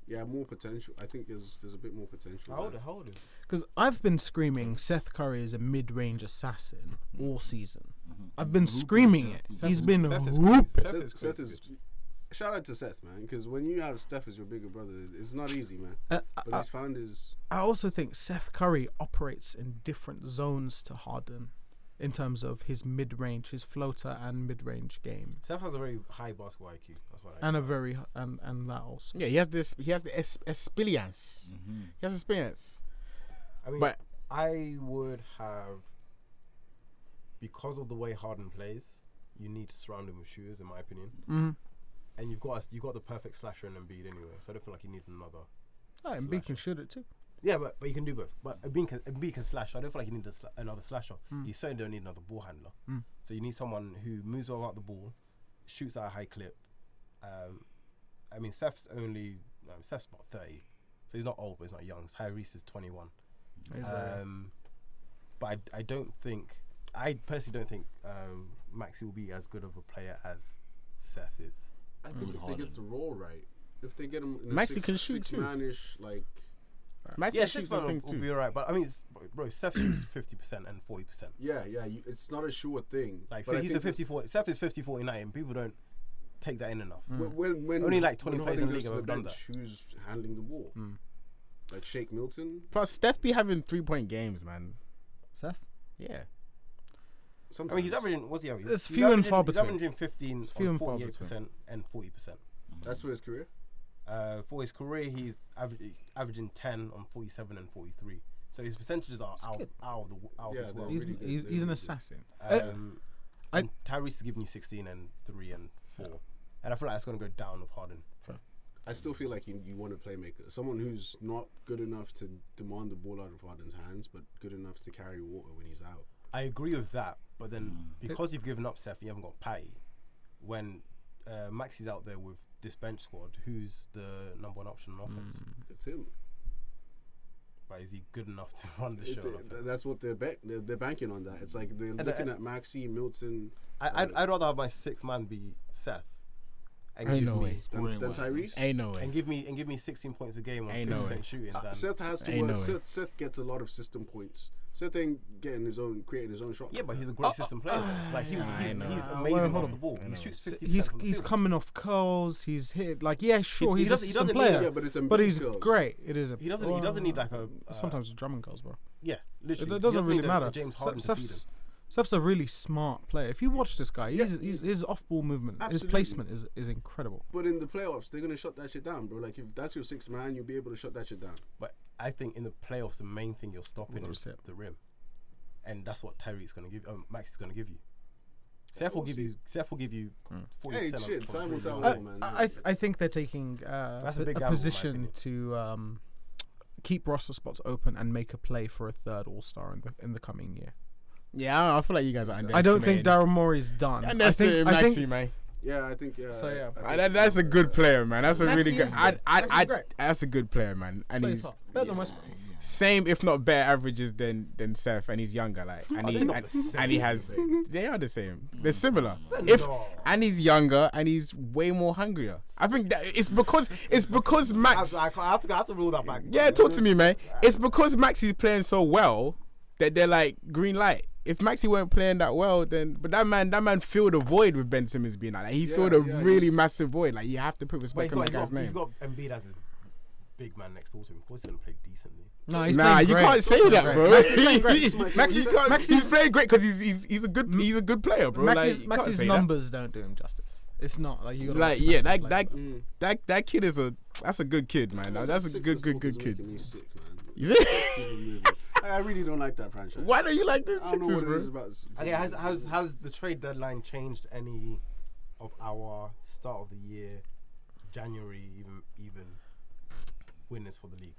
Yeah, more potential. I think there's a bit more potential. How old is? Because I've been screaming Seth Curry is a mid-range assassin all season. I've been screaming it. He's been hooping. Seth is. Shout out to Seth, man, because when you have Steph as your bigger brother, it's not easy, man. But he's found his. I also think Seth Curry operates in different zones to Harden. In terms of his mid-range, his floater and mid-range game, Seth has a very high basketball IQ. That's what and a very and that also. Yeah, he has the experience. He has experience. I mean, but I would have, because of the way Harden plays, you need to surround him with shooters, in my opinion. And you've got the perfect slasher in Embiid anyway, so I don't feel like you need another. Embiid can shoot it too. Yeah, but you can do both. But Embiid can slash. I don't feel like you need another slasher. You certainly don't need another ball handler. So you need someone who moves without the ball, shoots at a high clip. I mean, Steph's about 30, so he's not old, but he's not young. Tyrese is 21. But I personally don't think Maxey will be as good of a player as Seth is. I think if they get the role right, if they get him in Maxey can shoot too. Six-man-ish, like. Maxey shoots will be alright, but I mean, bro, Steph shoots 50% and 40%. Yeah, it's not a sure thing. Like, he's a 50-40. Steph is 50-40-90, and people don't take that in enough. When only like 20 players in the league have done that. Who's handling the ball? Like Shake Milton. Plus, Steph be having 3-point games, man. Seth? Yeah. Sometimes. I mean, he's averaging. What's he averaging? It's few and far between. He's averaging 15 on 48% and 40%. That's for his career. For his career, he's averaging 10 on 47 and 43. So his percentages are out of this world. He's an assassin. And Tyrese is giving you 16 and 3 and 4, and I feel like it's going to go down with Harden. I still feel like you want a playmaker, someone who's not good enough to demand the ball out of Harden's hands, but good enough to carry water when he's out. I agree with that, but then because you've given up Seth, you haven't got Patty. When Maxey's out there with this bench squad, who's the number one option on offense? It's him. But is he good enough to run the show? That's what they're banking on. That it's like they're looking at Maxey, Milton. I'd rather have my sixth man be Seth. And Ain't give no me way. Than Tyrese. Ain't no way. And give me 16 points a game on 50% shooting. Seth has to work. Seth gets a lot of system points. Seth ain't creating his own shot. Yeah, but he's a great system player. Like he's amazing off the ball. He shoots 50%. He's coming off curls. He's hit he's a system player. Yeah, but he's great. It is. He doesn't need like a sometimes drumming curls, bro. Yeah, literally. It doesn't really matter. James Harden to feed him. Seth's a really smart player. If you watch this guy, his off-ball movement, his placement is incredible. But in the playoffs, they're gonna shut that shit down, bro. Like if that's your sixth man, you'll be able to shut that shit down. But I think in the playoffs, the main thing you're stopping is the rim, and that's what Tyreek's gonna give. Max is gonna give you. Seth will give you 40%. Hey, shit, time will tell, man. I think they're taking a position to keep roster spots open and make a play for a third All-Star in the coming year. Yeah, I feel like you guys are underestimating. I don't think Daryl Morey's done. And that's the Maxey, man. Yeah, I think. Yeah. So yeah, that's a good player, man. That's a Maxey really good. great. That's a good player, man. And he's better than Westbrook. Same, if not better, averages than Seth, and he's younger. Like, and he has. They are the same. They're similar. And he's younger, and he's way more hungrier. I think that it's because Max. I have to rule that back. Yeah, talk to me, man. It's because Max is playing so well that they're like green light. If Maxey weren't playing that well, then that man filled a void with Ben Simmons being like that. He filled a really massive void. Like you have to put respect on that guy's name. He's got Embiid as big man next door to him. Of course, he's gonna play decently. No, he's Nah, playing you great. can't say that, bro. Maxey's playing great because he's a good player, bro. Maxey's you can't say that. numbers don't do him justice. It's not like you gotta Like, watch yeah, Maxey play, that kid is that's a good kid, man. That's a good kid. You see? I really don't like that franchise. Why don't you like the I don't know Sixers, what it is bro? about. Okay, has the trade deadline changed any of our start of the year, January even winners for the league?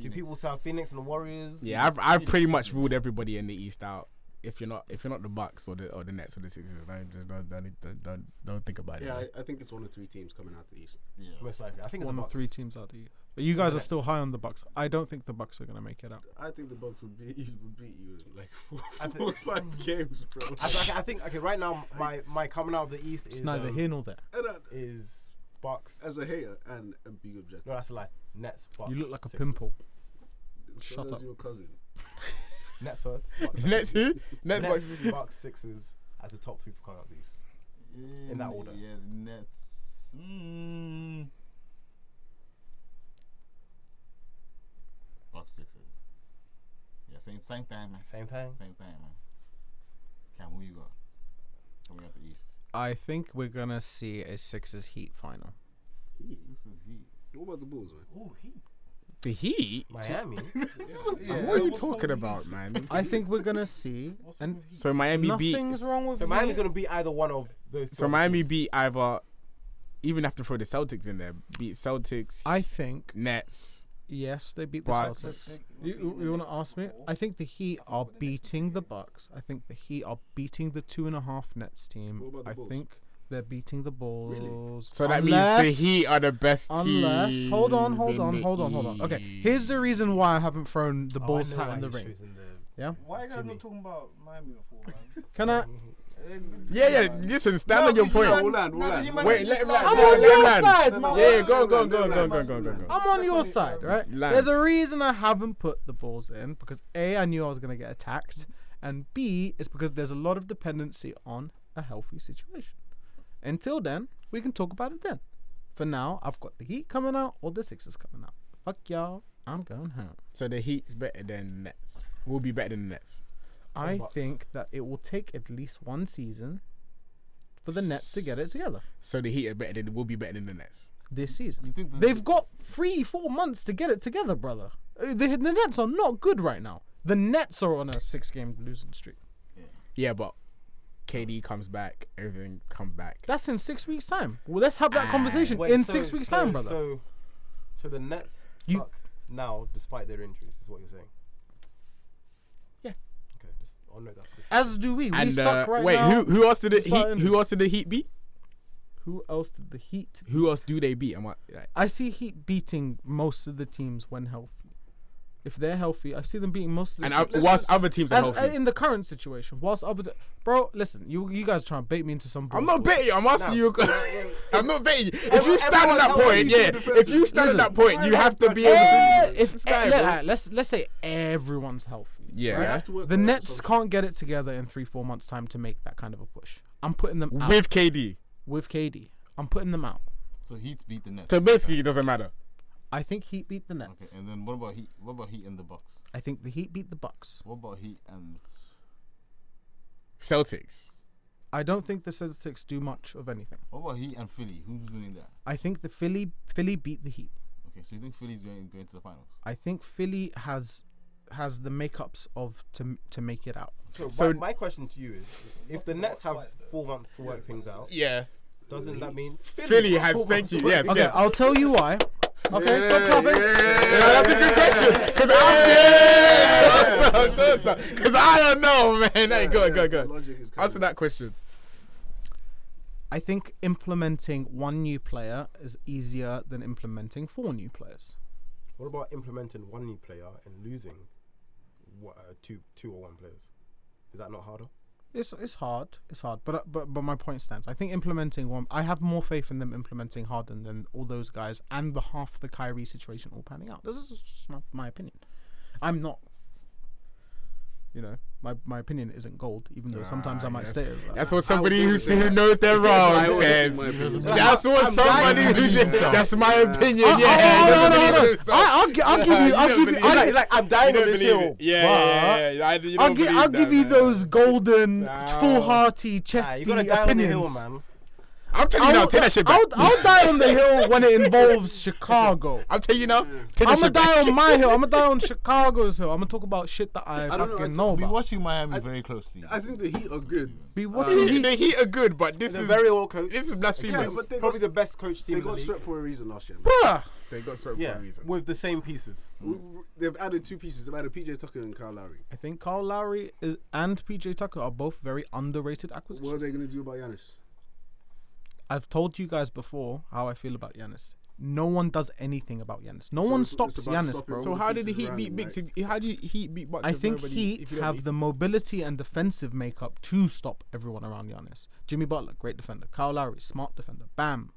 Do people say Phoenix and the Warriors? Yeah, I've pretty much ruled everybody in the East out. If you're not the Bucks or the Nets or the Sixers, don't think about it. Yeah, man. I think it's one of 3 teams coming out the East. Yeah. Most likely. I think it's one the of Bucks. 3 teams out the East. But you guys are still high on the Bucks. I don't think the Bucks are gonna make it out. I think the Bucks would beat you in like 4 or 5 games, bro. I think okay. Right now, my coming out of the East It's is neither here nor there. is Bucks. As a hater and being objective. No, that's a lie. Nets. Bucks. You look like a Sixers. pimple. So Shut does up. your cousin. Nets first. Bucks Nets second. who? Nets Bucks. Bucks, Sixers as the top 3 for coming out of the East. In that order. Yeah, Nets. Bucks, Sixers. Yeah, same time, man. Same time. Same time, man. Cam, who you got? Coming out the East. I think we're gonna see a Sixers Heat final. Sixers, Heat. What about the Bulls, man? Ooh, Heat. The Heat. Miami. What are you talking about, man? I think we're gonna see, and So Miami beat. nothing's wrong with So Miami's Heat. gonna beat either one of those. So Miami beat either. Even have to throw the Celtics in there. Beat Celtics, I think Nets. yes, they beat the Bucks. Celtics. You want to ask me? I think the Heat are beating the Bucks. I think the Heat are beating the 2.5 Nets team. What about the I Bulls? think they're beating the Bulls. So that means the Heat are the best team. Unless, hold on. in the Okay, here's the reason why I haven't thrown the Oh, I Bulls know hat why in the he's ring. choosing the- Yeah. Why are you guys Jimmy. not talking about Miami before, man? Can I? Yeah. Listen, stand on your point. We'll land. Wait, let him land. I'm Let on him your land. side, man. Yeah, go. I'm on your side, right? Land. There's a reason I haven't put the Bulls in because A, I knew I was gonna get attacked, and B, is because there's a lot of dependency on a healthy situation. Until then, we can talk about it then. For now, I've got the Heat coming out or the Sixers coming out. Fuck y'all, I'm going home. So the Heat's better than the Nets. Will be better than the Nets. I Bucks. think that it will take at least one season for the Nets to get it together So the Heat are better than. Will be better than the Nets. this season. You think They've got 3-4 months to get it together, brother. The Nets are not good right now. The Nets are on a 6-game losing streak. Yeah, but KD comes back. Everything comes back. That's in 6 weeks' time. Well, let's have that conversation Wait, in so- 6 weeks' so- time, brother. So the Nets You- suck now despite their injuries, is what you're saying? Yeah. Okay, I'll note that. For the As do we. We And suck right wait, now. who else did the despite Heat? injuries. Who else did the Heat beat? Who else did the Heat? Who else do they beat? I see Heat beating most of the teams when healthy. If they're healthy, I see them beating most of the And teams. whilst other teams are As, healthy. in the current situation, whilst other bro, listen, you guys trying to bait me into some. I'm not bullshit. betting you. I'm asking you. I'm not betting you. If you stand everyone- at that everyone point, needs to yeah. be If defensive. you stand at that point, you have to be able to. If Sky, bro. let's say everyone's healthy. Yeah. right? You have to work The on Nets something. can't get it together in 3-4 months' time to make that kind of a push. I'm putting them out With KD. with KD. I'm putting them out. So Heat beat the Nets. So basically, it doesn't matter. I think Heat beat the Okay, Nets. and then what about Heat? What about Heat and the Bucks? I think the Heat beat the Bucks. What about Heat and Celtics. I don't think the Celtics do much of anything. what about Heat and Philly? Who's winning that? I think the Philly beat the Heat. Okay, so you think Philly's going to the finals? I think Philly has the makeups of to make it out. So my question to you is, if the Nets have 4 months to work things out, Yeah. doesn't that mean Philly has. Thank you. Yes. Okay, Yes. I'll tell you why. Okay, stop clapping. Yeah, that's a good question. Because I'm there. Because I don't know, man. Hey, go. Logic is Answer that question. I think implementing one new player is easier than implementing 4 new players. what about implementing one new player and losing two or one players? Is that not harder? It's hard. But my point stands. I think implementing one. I have more faith in them implementing Harden than all those guys and the half the Kyrie situation all panning out. This is just my opinion. I'm not. you know, my opinion isn't gold, even though sometimes I might say it as that. That's what somebody who knows they're wrong says. That's what somebody who did. That's my opinion. I'll give you. He's like, I'm dying on this hill. I'll give you those golden, foolhardy, chesty You gotta die opinions. on the hill, man. I'm telling you now, take that shit back. I'll die on the hill when it involves Chicago. I'm telling you now, take that I'm shit gonna die back. on my hill. I'm gonna die on Chicago's hill. I'm gonna talk about shit that I don't know, fucking know Be about. watching Miami very closely. I think the Heat are good. Be watching The Heat are good, but this They're is very well coached. this is blasphemous. but they Probably got, the best coach team they in the got league. swept for a reason last year. Bruh. They got swept for Yeah, a reason. with the same pieces. They've added 2 pieces. They've added PJ Tucker and Kyle Lowry. I think Kyle Lowry and PJ Tucker are both very underrated acquisitions. What are they going to do about Giannis? I've told you guys before how I feel about Giannis. No one does anything about Giannis. No So one it's stops about Giannis, stopping bro. So all how the did the pieces Heat beat around him, Bucks? How do you Heat beat Bucks? I if think nobody- Heat if you don't have beat- the mobility and defensive makeup to stop everyone around Giannis. Jimmy Butler, great defender. Kyle Lowry, smart defender. Bam,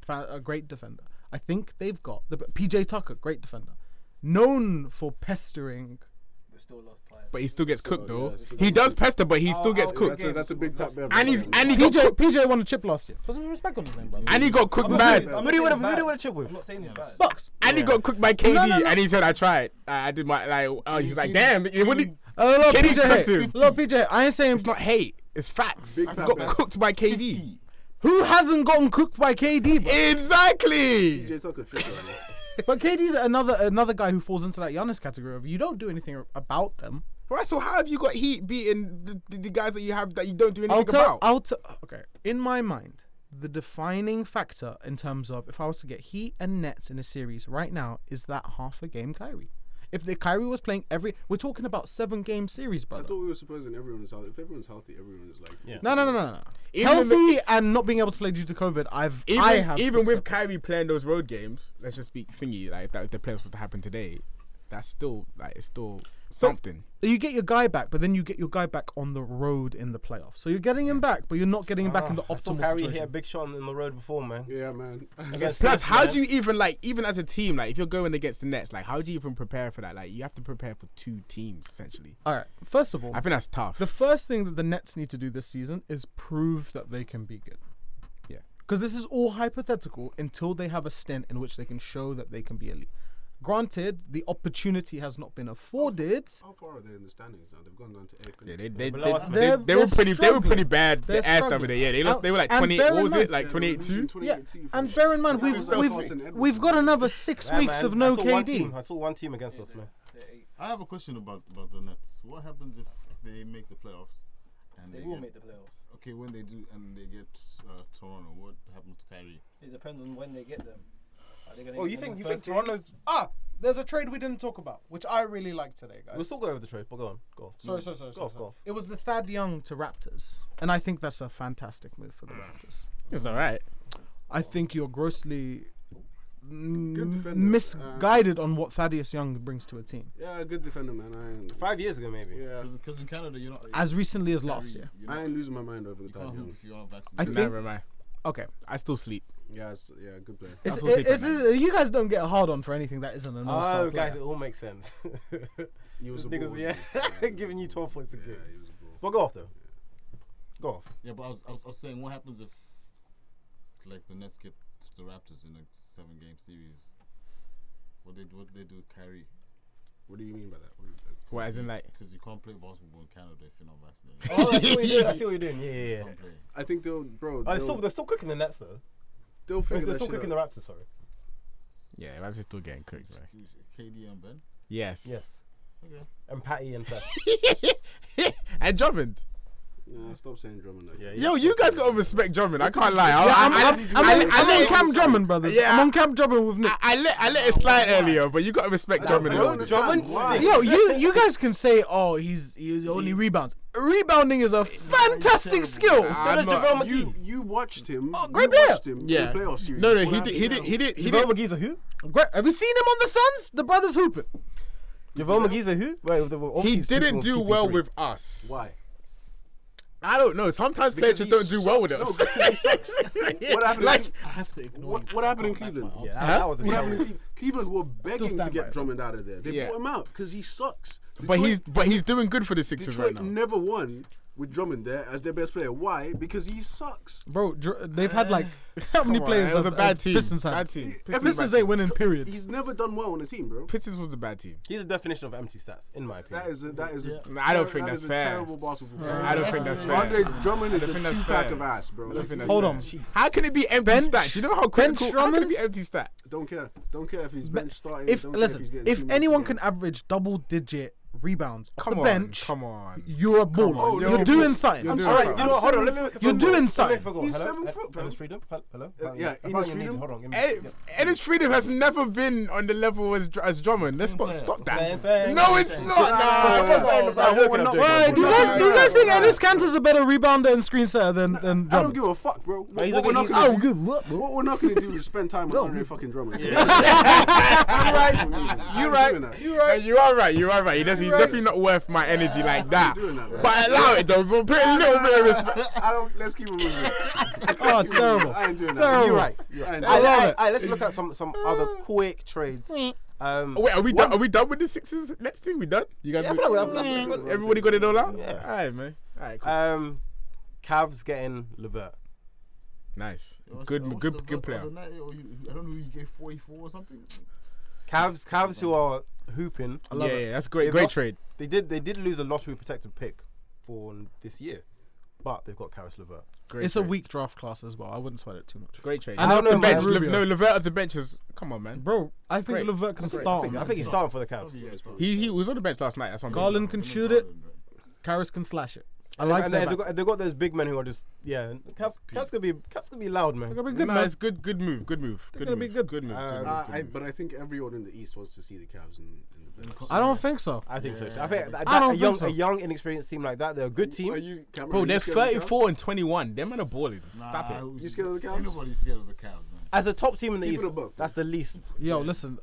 a great defender. I think they've got the PJ Tucker, great defender, known for pestering. We still lost twice. But he still gets cooked though. yeah, still He gets does pester, but he still gets cooked. That's a big pat. And he got cooked. PJ won a chip last year. Put some respect on his name, brother. And he got cooked I'm not bad. saying- Who do you want bad. to chip with? I'm not saying he's bad. Bucks. And he got cooked by KD. No. And he said, "I tried. I did my like." Oh, he's like, "Damn, what do you-" Look, KD PJ cooked hate. him. Look, PJ. I ain't saying It's not hate. It's facts. Big He pat got back. cooked by KD. who hasn't gotten cooked by KD, bro. Exactly. PJ Tucker tripped on it. But KD's another guy who falls into that Giannis category of you don't do anything about them. Right. So how have you got Heat beating the guys that you have that you don't do anything about? Okay. In my mind, the defining factor in terms of if I was to get Heat and Nets in a series right now is that half a game Kyrie. If the Kyrie was playing we're talking about 7-game series, I brother. thought we were supposing everyone is healthy. If everyone's healthy, everyone is like. Yeah. No. Even Healthy and not being able to play due to COVID, I have even put with Kyrie playing those road games, let's just be thingy. Like if the playoffs was to happen today, that's still it's still something. you get your guy back, but then you get your guy back on the road in the playoffs. So you're getting him back, but you're not getting him back in the I saw optimal Kyrie hit a situation. big shot on the road before, man. Yeah, man. Against Plus, Nets, how man. do you even as a team, like if you're going against the Nets, like how do you even prepare for that? Like you have to prepare for 2 teams essentially. All right. First of all, I think that's tough. the first thing that the Nets need to do this season is prove that they can be good. Yeah. Because this is all hypothetical until they have a stint in which they can show that they can be elite. Granted, the opportunity has not been afforded. How far are they in the standings now? They've gone down to 8th. Yeah, they They're were pretty bad. They're The ass over struggling. there. Yeah, they lost. They were like And 28. bear What in was mind- it? Like 28-2. Yeah, and bear in mind we've got another 6 Yeah, weeks man. of no I saw one KD. team. I saw one team against us, man. I have a question about the Nets. What happens if they make the playoffs? And They they will get, make the playoffs. Okay, when they do and they get Toronto, what happens to Kyrie? It depends on when they get them. Are they gonna Oh, get you them think in you the think first game? Toronto's? There's a trade we didn't talk about, which I really like today, guys. We'll still go over the trade, but go on, go off. Sorry. Go off. It was the Thad Young to Raptors, and I think that's a fantastic move for the Raptors. It's all right. I think you're grossly defender. misguided on what Thaddeus Young brings to a team. Yeah, good defender, man. 5 years ago, maybe. Yeah, Because in Canada, you're not. As recently as Kyrie, last year. you're I not- ain't losing my mind over the You can't time. hoop if you aren't I vaccinated. think- Never mind. Okay. I still sleep. Yeah, good player. You guys don't get hard on for anything that isn't a no-star Oh, guys, player. it all makes sense. He was a Niggas, ball, yeah, wasn't he? giving you 12 points a game. Yeah, he was a ball. But go off though. Go off. Yeah, but I was saying, what happens if, like, the Nets get to the Raptors in a 7-game series? What do they do with Kyrie? What do you mean by that? What, as in like? Because you can't play basketball in Canada if you're not vaccinated. Oh, I see what you're doing. I see what you're doing. Yeah. You can't play. I think they'll They're still cooking the Nets though. they'll figure They're that still shit cooking out. the Raptors. Sorry. Yeah, I'm just still getting cooked, man. KD and Ben? Yes. Yes. Okay. And Patty and Seth. And Drummond. Nah, stop saying Drummond. Like that. Yo, you guys gotta respect Drummond. I can't lie. I'm I on Cam Drummond, brothers. Yeah. I'm on Cam Drummond with Nick. I let it slide earlier, but you gotta respect Drummond. a little bit. Drummond Why? stinks. Yo, you guys can say, oh, he's only rebounds. Rebounding is a fantastic skill. So not- does JaVale McGee. You watched him. Oh, great you player. watched him Yeah. in the playoff series. No, What he happened now? did. JaVale McGee's a who? Great. Have you seen him on the Suns? The brothers hooping. JaVale MGee's a who? Wait, He didn't do well with us. Why? I don't know. Sometimes players just don't do well with us. No, because he sucks. What happened? Like- I have to ignore you. What happened in Cleveland? Yeah, that was a What happened in terrible. Cleveland were begging to stand by get it. Drummond out of there. They Yeah. brought him out because he sucks. But he's doing good for the Sixers Detroit right now. never won with Drummond there as their best player. Why? Because he sucks. Bro, they've had like how many Come on, players? it was a have- bad have team. Pistons had? Bad team. Pistons ain't winning. Period. He's never done well on the team, bro. Pistons was the bad team. He's a definition of empty stats, in my opinion. That is. I don't think that's a fair. terrible basketball player. I don't think that's fair. Andre Drummond is a think that's 2-pack fair. of ass, bro. I don't think that's Hold fair. on. How can it be empty Bench- stat? Do you know how bench critical? How can it be Drummond? empty stat? Don't care. Don't care if he's bench starting. If don't care listen, he's getting if 2 minutes anyone a can game. average double-digit rebounds off Come the on, bench, come on. you're a baller. on, You're, you're doing a- something. you're I'm doing sorry. something. You know what, hold on, let me make a You're phone doing call. something. Let me make a phone He's call. 7 Hello? foot, bro. Enes Freedom? Hello? yeah, Apparently Enes I need- Freedom. Hold on, give me. Enes Freedom has never been on the level as Drummond. Let's stop that. Same thing. No, it's not. Come on, No. no, Why? Do you guys think Enes Kanter's a better rebounder and screen setter than I don't Drummond? give a fuck, bro. What, he's what we're okay, not he's- gonna I do, don't give a fuck, bro. what we're not gonna do is spend time with Andre fucking Drummond. You're right. You are right. You are right. He's definitely not worth my energy like that. doing that, bro. But I allow it though. Bro. Put a little bit of respect. I don't. Let's keep it moving. Oh, terrible. I ain't doing that. Terrible. You're right. I ain't I doing love that. it. Let's look at some other quick trades. Wait, are we done? Are we done with the Sixers? Next thing we done? You guys? Yeah, I feel like we're- Everybody got it all out. Yeah. All right, man. All right, cool. Cavs getting LeVert. Nice. What's Good the player. other night, I don't know who you gave 44 or something. Cavs who are hooping. Yeah, that's great. They've Great lost- trade. They did lose a lottery protected pick for this year, but they've got Karis LeVert. Great It's a trade. weak draft class as well. I wouldn't sweat it too much. Great trade. And off I don't the know, bench. man, Rubio. No, Levert at the bench is. Come on, man. Bro, I think Great. LeVert can That's great. start. I think he's starting for the Cavs. He was on the bench last night. That's what I'm Garland can shoot it. Karras can slash it. I like and that. they've got those big men who are just Cavs gonna be loud, man. They're gonna be good, No, man. it's good. Good move. Good move. They're gonna be good. Good move. But I think everyone in the East wants to see the Cavs in the bench. I don't think so. I think so. I think I don't a young, think so. a young, inexperienced team like that, they're a good Are team. you, Cameron, Bro, are they're you scared of the 34 and 21. Them men are balling. Stop it. You scared of the Cavs? Ain't nobody scared of the Cavs, man. As a top team in the Keep it East, a buck. that's the least. Yo, listen.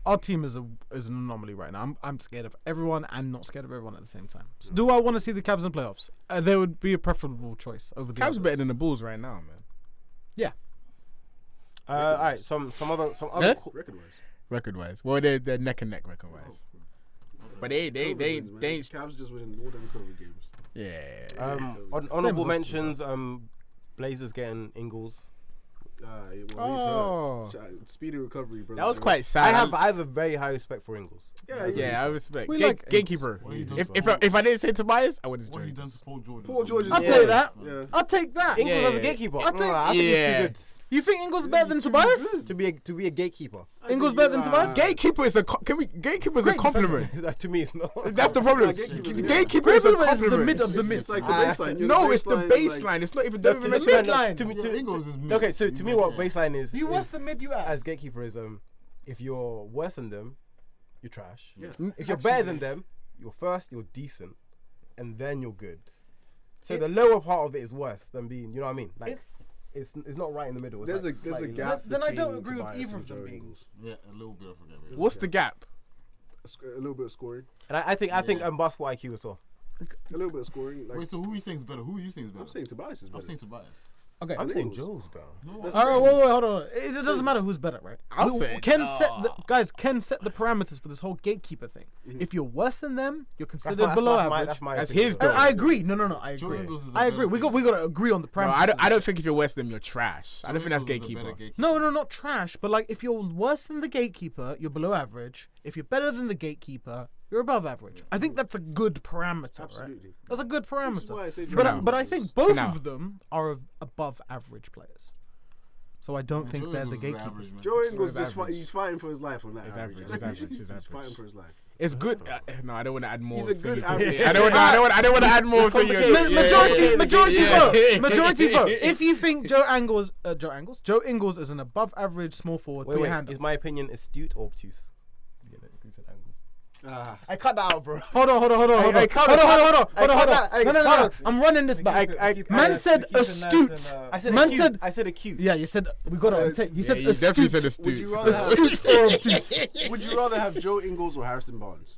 Our team is an anomaly right now. I'm scared of everyone and not scared of everyone at the same time. So do I want to see the Cavs in playoffs? There would be a preferable choice over the Cavs others. better than the Bulls right now, man. Yeah. All right, some other Huh? Record wise. Record wise, well, they're neck and neck record wise. But they ain't. Cavs just winning all them COVID games. Yeah. honorable as us, to be mentions. Blazers getting Ingles. Oh. Speedy recovery, bro. That was quite sad. I have a very high respect for Ingles. Yeah, I respect. We like Gatekeeper. What he done If I didn't say Tobias, I wouldn't What he say done to Paul George? Paul George is I'll Yeah. take that. Yeah. I'll take that. Ingles Yeah, as a yeah. gatekeeper. I'll take- I think he's Yeah. too good You think Ingles better than Tobias? to be a gatekeeper. Ingles better than Tobias? Gatekeeper is a Gatekeeper is a Great compliment. To me, it's not. That's the problem. Gatekeeper is a Gatekeeper is the compliment. mid of the mid. It's like the baseline. You're No, the it's the baseline, baseline. It's not even. No, Don't to even me, mention no, it. to me, Yeah, Ingles is mid. Okay, so to me, what baseline is the mid you as gatekeeper is if you're worse than them, you're trash. Yeah. If you're better than them, you're first, you're decent, and then you're good. So the lower part of it is worse than being. You know what I mean? Like it's not right in the middle. It's There's like a slightly gap. less. Then I don't between agree with Tobias either and of them Joe being- Ingles. Yeah, a little bit of a gap. What's the gap? A little bit of scoring. And I think basketball IQ as well. A little bit of scoring. Like Wait, so who are you saying is better? Who are you saying is better? I'm saying Tobias is better. I'm saying Tobias. Okay. I'm saying Ingles. Joe's better. No, All right, wait, hold on. It doesn't matter who's better, right? I'll say it. Ken set the parameters for this whole gatekeeper thing. If you're worse than them, you're considered below average. That's his And though. I agree. No, I Joe agree. Ingles is a I agree. better We got to agree on the No, parameters. I don't think if you're worse than them, you're trash. I don't think that's gatekeeper. No, not trash. But like, if you're worse than the gatekeeper, you're below average. If you're better than the gatekeeper, you're above average. I think that's a good parameter, right? Absolutely. That's a good Which is why parameter. I say But Joe I Ingles think is- both now. of them are above average players. So I don't think they're the gatekeepers. Joe Ingles It's just average. he's fighting for his life on that. It's average. average, it's average, it's He's average. fighting for his life. It's good. No, I don't want to add more. He's a good thingy. average. I don't want to add more for you. Majority vote. If you think Joe Ingles is an above average small forward, put your hand Is up. my opinion astute or obtuse? I cut that out, bro. Hold on. I cut that. No. I'm running this back. Man said astute. I said Man acute. said- I said acute. Yeah, you said we got it on tape. You said You definitely said astute. astute. Would you rather have, Astute or obtuse? would you rather have Joe Ingles or Harrison Barnes?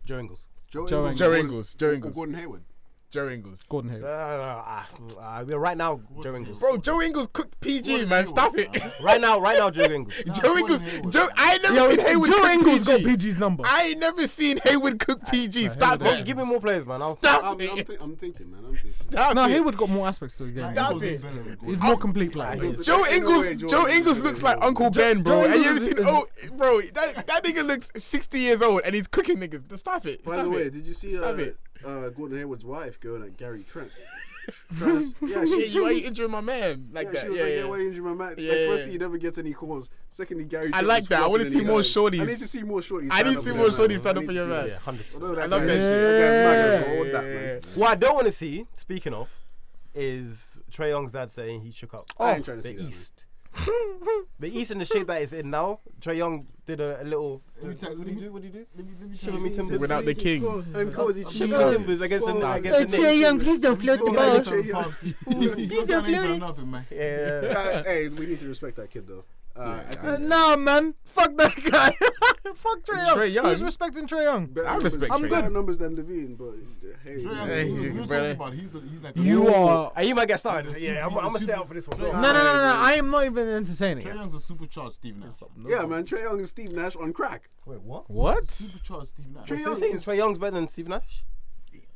Joe Ingles. Joe Joe Ingles. Or Gordon Hayward. Joe Ingles. Gordon Hayward. Right now, Joe Ingles. Bro, Joe Ingles cooked PG, man. Stop it. Right now, Joe Ingles. Joe Ingles. I ain't never seen Hayward Joe cook Ingles got PG. PG's number. I ain't never seen Hayward cook PG. Stop Hayward- it. Give me more players, man. Stop I'm it. thinking, man. I'm thinking. Stop No, it. Hayward got more aspects to the game. Stop it. He's more complete player. Joe Ingles looks like Uncle Ben, bro. Joe And you ever Ingles seen? is- Oh, bro, that nigga looks 60 years old and he's cooking niggas. Stop it. By Stop the way, it. did you see Stop it. Gordon Hayward's wife going at Gary Trent? Yeah, she why you injuring my man like that? she was Yeah, like, yeah. why you injure my man? Yeah, Like, yeah. firstly, he never gets any calls. Secondly, Gary I Trent like is that. I wanna flopping see and more he- shorties. I need to see more shorties. I need to see more shorties stand up for your man. Yeah, 100%. Although I love that guy- shit. That guy's mad. Yeah. So hold that, man. What I don't want to see, speaking of, is Trae Young's dad saying he shook up I ain't trying to the see that, man. East. The East in the shape that it's in now. Trae Young did a little. Let me What do you do? Let me Shiver me timbers. Without the king. I'm cold. Shiver me timbers against the Knicks. please don't float the ball. Please don't float it. Nothing, man. Yeah. Hey, we need to respect that kid, though. I think Nah, man. Fuck that guy. Fuck Trae Young. Trae Young? Who's respecting Trae Young? better I numbers- respect I'm Trae. better numbers than Levine, but hey, Hey, We were brother. talking about he's like You are. You might get started. He's a Yeah, I'm super- gonna he's a set super- up for this one. Trae Young- No. I am not even entertaining Trae it. Young's a supercharged Steve Nash. yeah, man. Trae Young and Steve Nash on crack. Wait, what? What? Supercharged Steve Nash. Trae You Young think is, Trae Young's better than Steve Nash?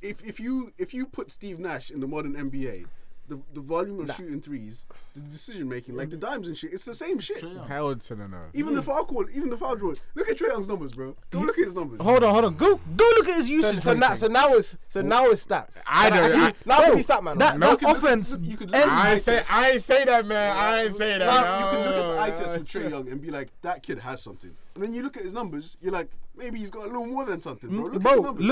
if you put Steve Nash in the modern NBA, the volume of shooting threes, the decision making, like the dimes and shit, it's the same shit. Trae Young. How old to know? Even the foul call, even the foul draw. Look at Trae Young's numbers, bro. Go look at his numbers. Hold on. Go look at his usage. So now it's stats. I don't- Actually, now Bro, be stat man. that No, you could look- offense. you could look- ends- I ain't say that, man. I ain't say that. Now, you can look at the eye No. test with Trae Young and be like, that kid has something. And then you look at his numbers, you're like, maybe he's got a little more than something, bro. Look at his numbers.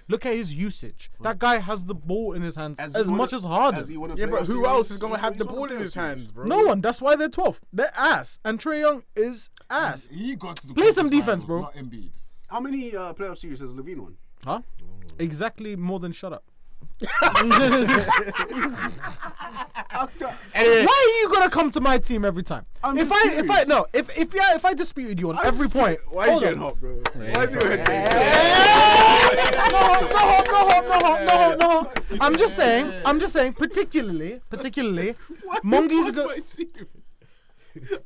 Look at his usage. That guy has the ball in his hands As as he much wanna- as Harden. as he wanna Yeah, play but off who series, else is gonna he's have the wanna ball play in off his series. hands, bro? No one. That's why they're 12th. They're ass. And Trae Young is ass. He got to the Play some conference defense, finals, bro. Not Embiid. How many playoff series has Levine won? Huh? Exactly more than shut up. Anyway, Why are you gonna come to my team every time? I'm If just I disputed you on every point, Why are you hold getting on. hot, bro? Why is your head No. I'm just saying, particularly, Mongi's go.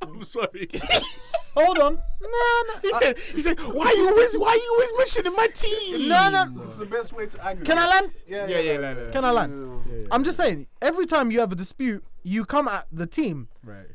I'm sorry. Hold on. No. he said, why you always mentioning my team? No. It's the best way to aggravate. Can I land? Yeah. Can I land? I'm just saying, every time you have a dispute, you come at the team. Right.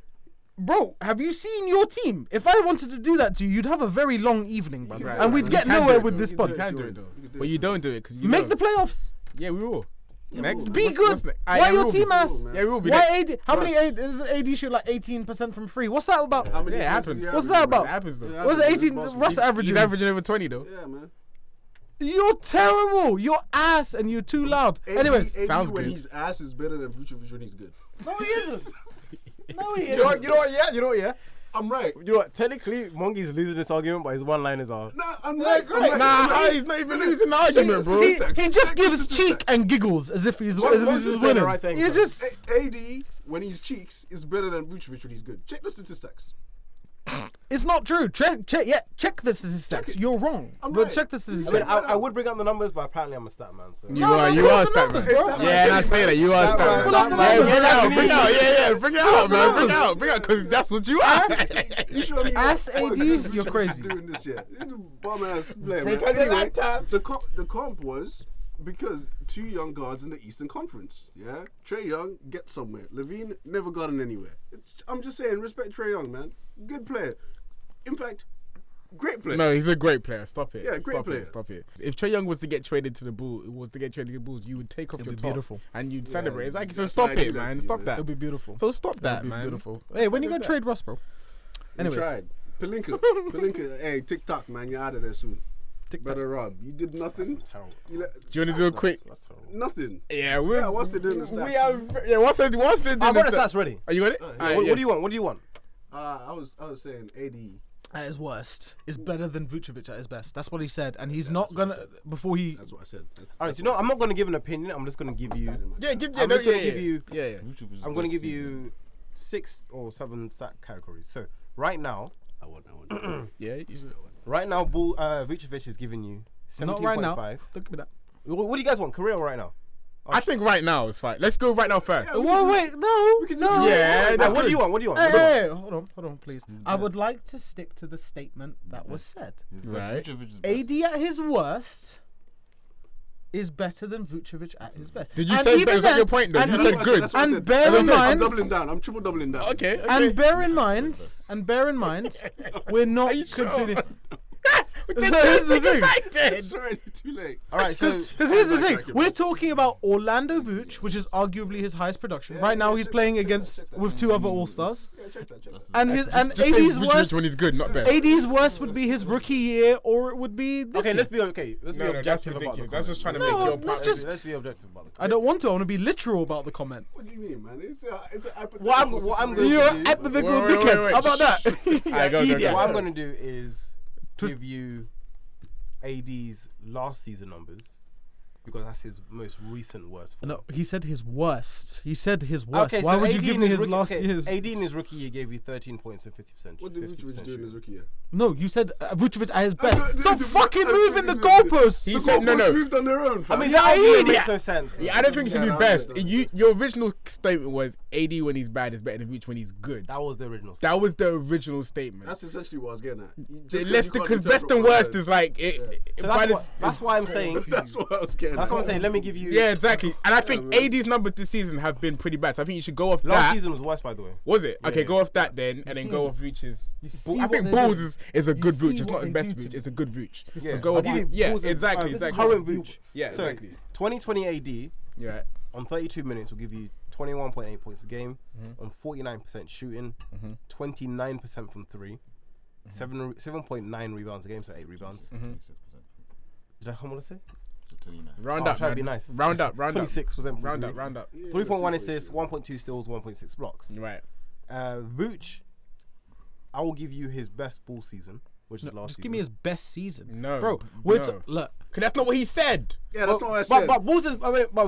Bro, have you seen your team? If I wanted to do that to you, you'd have a very long evening, bro. Right, And we'd right. get You can nowhere do it, with though. this You pod. can do it though, but you don't do it because you Make know. the playoffs. Yeah, we will. Next, Be what's good. next? Why Yeah, we your will team be. ass? Yeah, we will be. Why next. AD? How many does AD shoot like 18% from free? What's that about? How many Yeah, it passes happens. you What's average, that bro? about? It happens though. Yeah. What's Happens, 18? it's Russ possible. averaging. He's averaging over 20 though. Yeah, man. You're terrible. You're ass and you're too loud. AD Anyways, sounds when good. he's ass is better than Vucevic when he's good. no, he isn't. No, he You know isn't. what? Yeah. You know what? Yeah. I'm right. You know what? Technically, Mongi's losing this argument, but his one-liners are. No, I'm right. great. Nah, he's not even losing the argument, bro. He just gives cheek and giggles as if he's Mongi's as if he's saying the winning. right thing, You bro. just AD when he's cheeks is better than Vucevic when he's good. Check the statistics. it's not true. Check the statistics. You're wrong. I'm But right. check the I statistics. mean, I would bring up the numbers, but apparently I'm a stat man. So. You are stat man. Yeah, and I say that you are stat man. Pull up the Yeah, numbers. bring it out. Yeah, bring it out, man. Bring it out, because that's what you are. You show me Ass what AD, Vucevic you're is crazy. doing this year. He's a bum ass player, man. Bring it Anyway, back, the comp was because two young guards in the Eastern Conference. Yeah, Trae Young gets somewhere. Levine never gotten anywhere. I'm just saying, respect Trae Young, man. Good player. In fact, great player. No, he's a great player. Stop it. Yeah, great Stop player. It. Stop it. If Trae Young was to get traded to the Bulls, you would take off your be top beautiful. and you'd celebrate. It's like, so that's stop why I do it, that man. to you, Stop man. that. It'll be beautiful. So stop that, It'll be man. beautiful. Hey, when you gonna that? trade Russ, bro? You Anyways, tried. Pelinka, hey, TikTok, man, you're out of there soon. Better Rob. You did nothing. Terrible. You let, Do you want to do a quick? That's terrible. nothing. Yeah, what's the doing the stats? We have. Yeah, what's the doing I've the got the stats? stats ready. Are you got it? What do you want? What do you want? I was saying AD. at his worst is better than Vucevic at his best. That's what he said, and he's not gonna before he. That's what I said. All right, you know, I'm not going to give an opinion. I'm just going to give you. Yeah, I'm just going to give you. Yeah. I'm going to give you 6 or 7 stat categories. So right now, I want. Yeah. You should. Vucevic is giving you 17.5. Not right now. Don't give me that. What do you guys want? Career right now? I think right now is fine. Let's go right now first. Whoa, wait, no. Yeah, What do you want? What do you want? Hey, hold on, please. I would like to stick to the statement that was said. Right. Vucevic is best. AD at his worst is better than Vucevic at his best. Did you And say even that? Was that then- your point though? and You even- said good. That's what I And said. bear As I in said, I'm mind- doubling down. I'm triple doubling down. Okay. And bear in mind, we're not you sure? continuing. So So here's the thing. It's already too late. All right, so Because here's the thing, Backtrack it, we're bro. talking about Orlando Vooch, which is arguably his highest production. Right now, he's check playing that, check against that, check with that. two other All Stars, Yeah, check that. and his and Just say AD's Vucevic worst. when he's good, not best. AD's worst would be his rookie year, or it would be this okay, year. let's be okay. Let's be No, that's objective about the ridiculous. That's just trying to No, make your let's point. just- Let's be objective about the I don't want to. I want to be literal about the comment. What do you mean, man? It's a What I'm going You're to an do. ethical Wait, dickhead. wait. How about that? Alright, go. Idiot. What I'm going to do is Twist- give you AD's last season numbers because that's his most recent worst. Form. No, he said his worst. He said his worst. Okay, Why so would you AD give in me his his rookie- last okay, year's? AD in his rookie year gave you 13 points and 50%. What did Vucevic do in his rookie year? No, you said Vucevic at his best. no, Stop no, fucking no, moving no, the no, goalposts. He The said no. goalposts moved on their own. I Fam. mean, You're that argument idiot. makes no sense. Yeah, I don't think it should be Yeah, best. no. Your original statement was AD when he's bad is better than Vucevic when he's good. That was the original. That was the original statement. That's essentially what I was getting at. Because best and worst is like it. So by that's why I'm saying. That's what I was getting. That's at. what I'm saying. Let me give you. Yeah, exactly. And I think man. AD's numbers this season have been pretty bad. So I think you should go off Last that. season was worse, by the way. Was it? Okay, Yeah. go off that then, and then see go this? off Vooch's. You see I what think they Bulls do? is a You good see Vooch. It's what not they the best do to Vooch. me. It's a good Vooch. Yeah. So go I'll off. give you Yeah, Bulls and- exactly, this is exactly. Current Vooch. Yeah, So exactly. 2020 AD Yeah. on 32 minutes will give you 21.8 points a game, on 49% shooting, 29% from three, 7.9 rebounds a game, so 8 rebounds. 26%. Did I come on to say? So 29. Round Oh, up. try to be man. nice. Round up. Round up. 26% from Round three. up. Round up. 3.1 assists, 1.2 steals, 1.6 blocks. Right. Vooch, I will give you his best ball season, which is last Just season. give me his best season. No, Bro, no. look. Cause that's not what he said. Yeah, that's not what I said. But